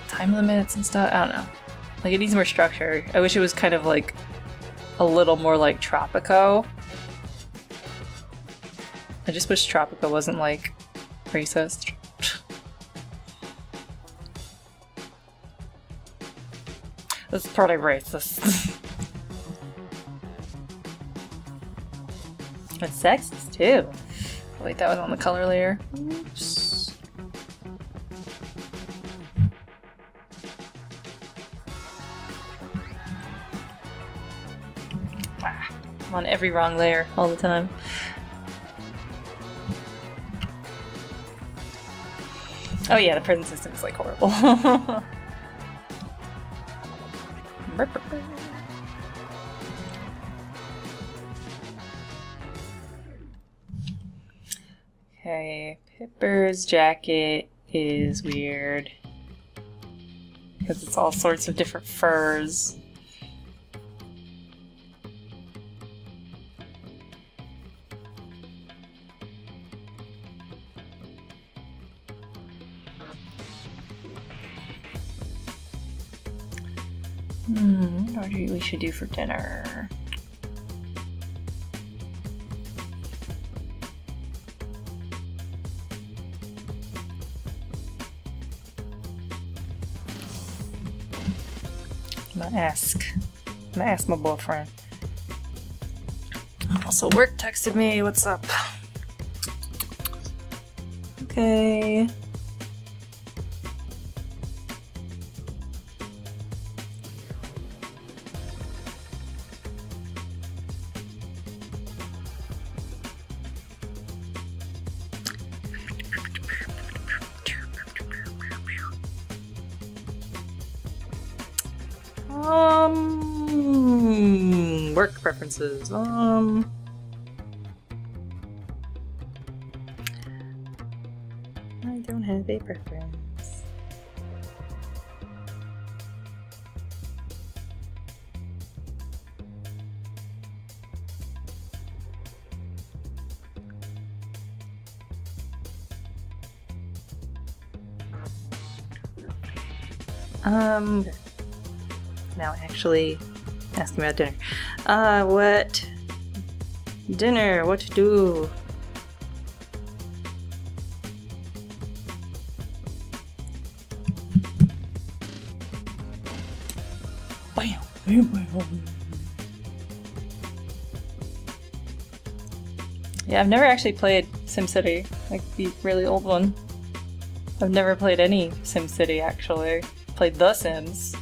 time limits and stuff. I don't know. Like, it needs more structure. I wish it was kind of, like, a little more like Tropico. I just wish Tropico wasn't, like, racist. This is pretty racist. It's sexist, too. Oh, wait, that was on the color layer. Oops. Ah, I'm on every wrong layer all the time. Oh yeah, the prison system is like horrible. Okay, Pipper's jacket is weird because it's all sorts of different furs. What do we should do for dinner? I'm gonna ask my boyfriend. Also, work texted me. What's up? Okay. Work preferences. I don't have a preference. Now actually asking about dinner. What dinner? What to do? Bam, bam, bam. Yeah, I've never actually played SimCity, like the really old one. I've never played any SimCity actually. Played The Sims.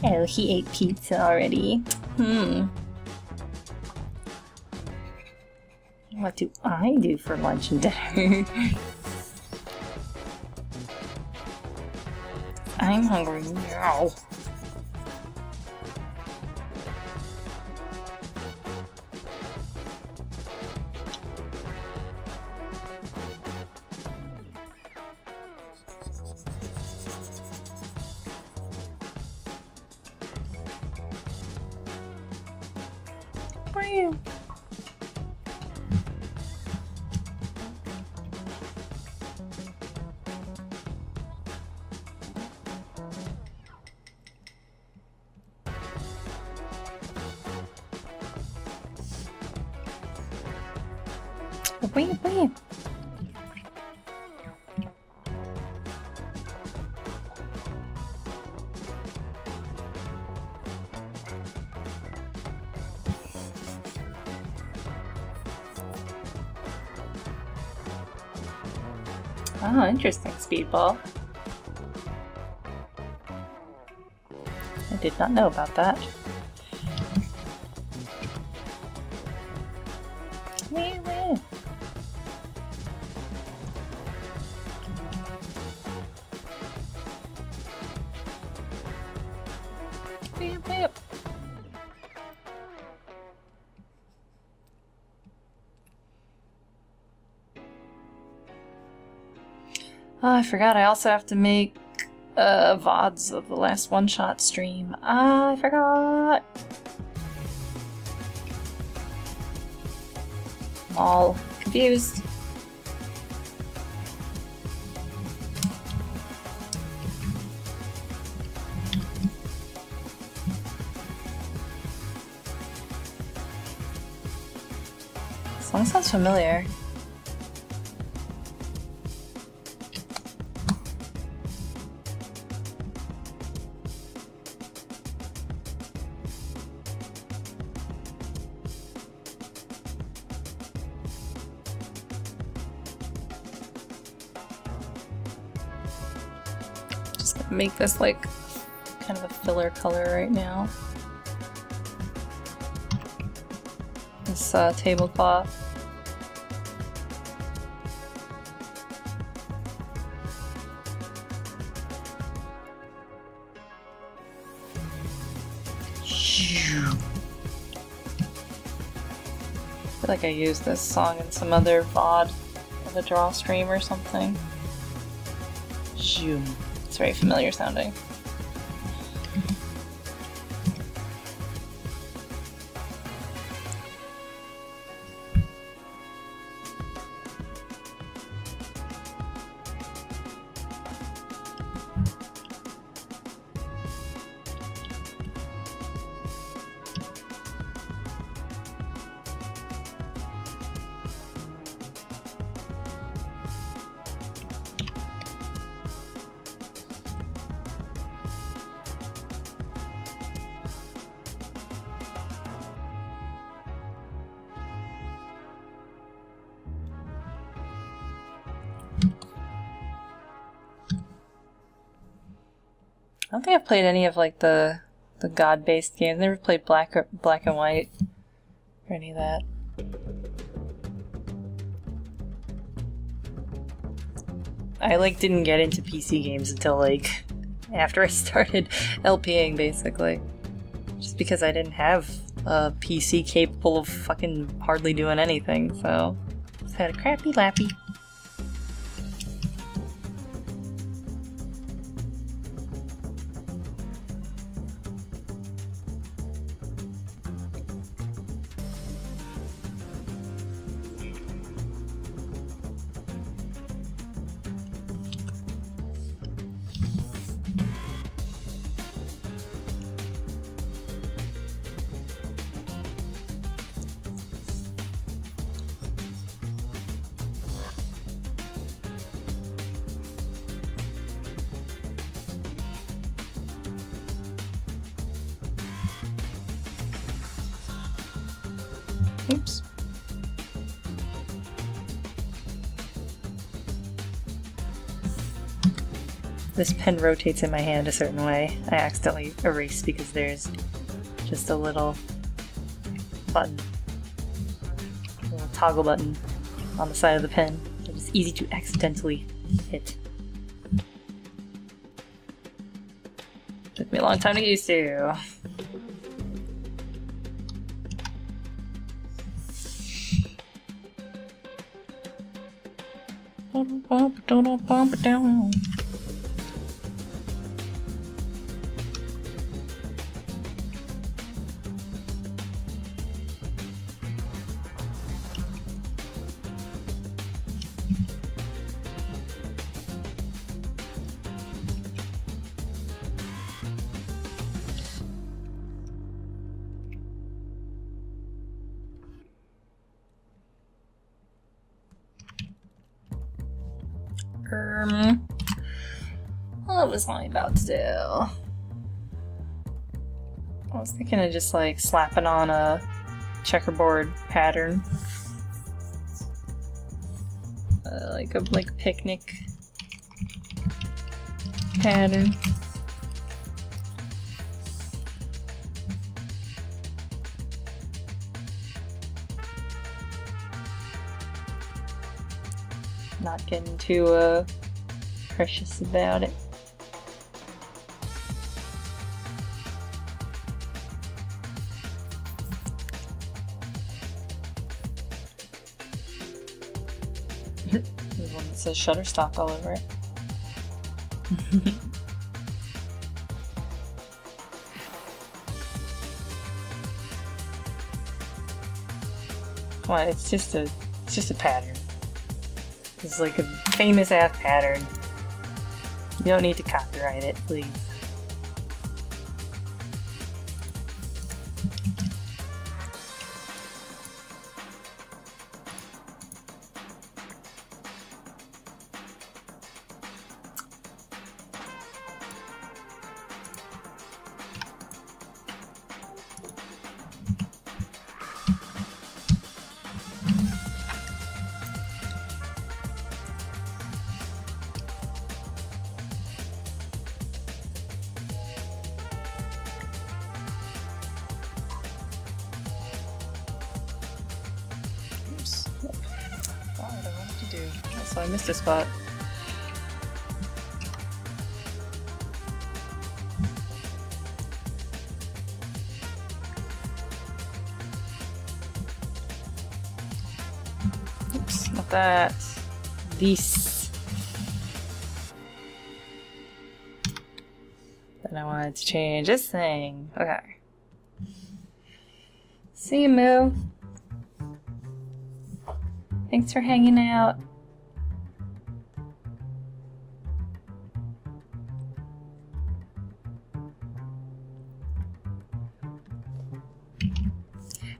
Oh, he ate pizza already. What do I do for lunch and dinner? I'm hungry now. Wait. Oh, interesting, Speedball. I did not know about that. Wait. Oh, I forgot I also have to make VODs of the last one-shot stream. I forgot! I'm all confused. Song sounds familiar. Just gonna make this like kind of a filler color right now. This tablecloth. I feel like I used this song in some other VOD of a Drawstream or something. It's very familiar sounding. I don't think I've played any of like the the god-based games. Never played Black and White or any of that. I like didn't get into PC games until like after I started LPing, basically. Just because I didn't have a PC capable of fucking hardly doing anything, so just had a crappy lappy. Oops. This pen rotates in my hand a certain way. I accidentally erase because there's just a little button, a little toggle button on the side of the pen. It's easy to accidentally hit. Took me a long time to get used to. Down. What was I about to do? I was thinking of just like slapping on a checkerboard pattern, like a picnic pattern. Not getting too precious about it. There's one that says Shutterstock all over it. Come on, it's just a pattern. It's like a famous ass pattern. You don't need to copyright it, please. So I missed a spot. Oops, not that. This. Then I wanted to change this thing. Okay. See you, Moo. Thanks for hanging out.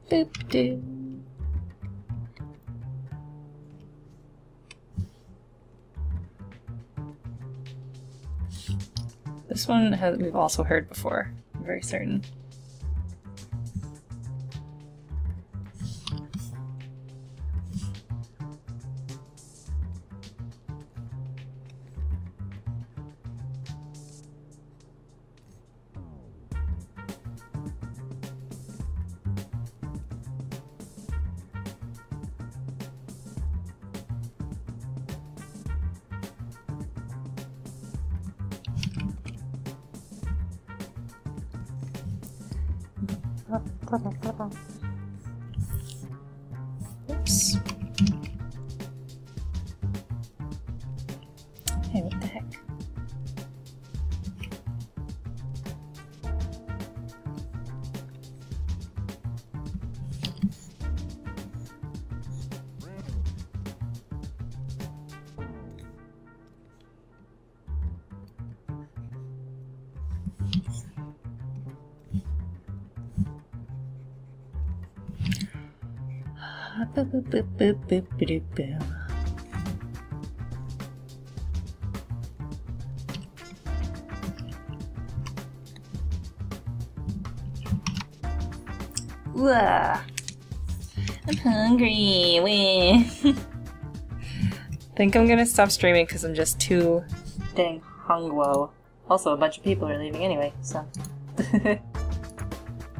Boop doo. This one we've also heard before, I'm very certain. Oops. Hey, what the heck? Boop, boop, boop, boop, boop, boop, boop. Wah. I'm hungry. Weh. Think I'm gonna stop streaming because I'm just too dang hungry. Also, a bunch of people are leaving anyway, so. Oh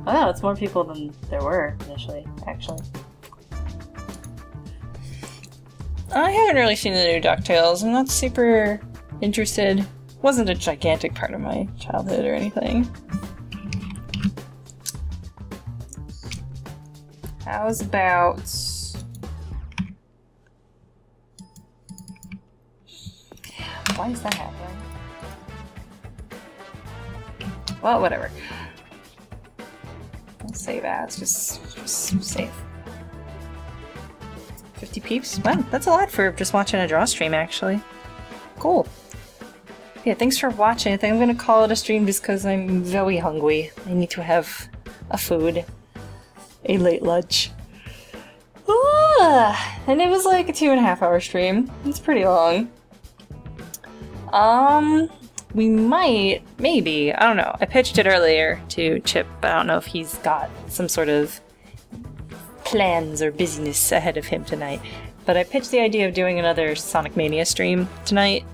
no, it's more people than there were initially, actually. I haven't really seen the new DuckTales. I'm not super interested. Wasn't a gigantic part of my childhood or anything. How's about... Why is that happening? Well, whatever. I'll save as, just save. 50 peeps? Wow, that's a lot for just watching a Drawstream, actually. Cool. Yeah, thanks for watching. I think I'm gonna call it a stream just because I'm very hungry. I need to have a food. A late lunch. And it was like a 2.5 hour stream. It's pretty long. We might, maybe, I don't know. I pitched it earlier to Chip, but I don't know if he's got some sort of plans or busyness ahead of him tonight. But I pitched the idea of doing another Sonic Mania stream tonight.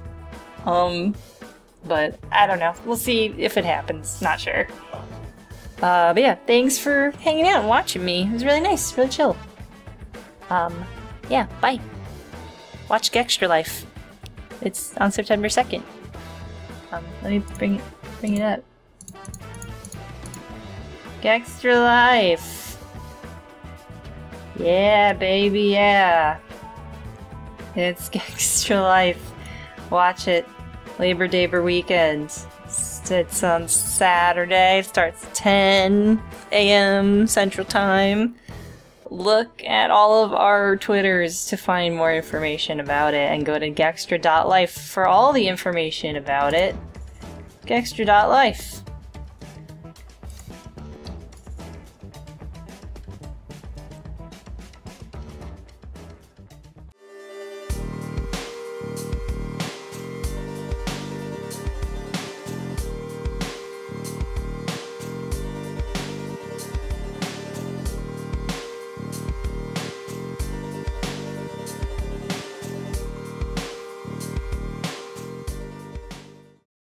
But I don't know. We'll see if it happens. Not sure. But yeah, thanks for hanging out and watching me. It was really nice, really chill. Yeah, bye. Watch Gextra Life. It's on September 2nd. Let me bring it up. Gextra Life! Yeah, baby, yeah! It's Gextra Life. Watch it. Labor Day weekend. It's on Saturday. It starts at 10 a.m. Central Time. Look at all of our Twitters to find more information about it, and go to gextra.life for all the information about it. Gextra.life.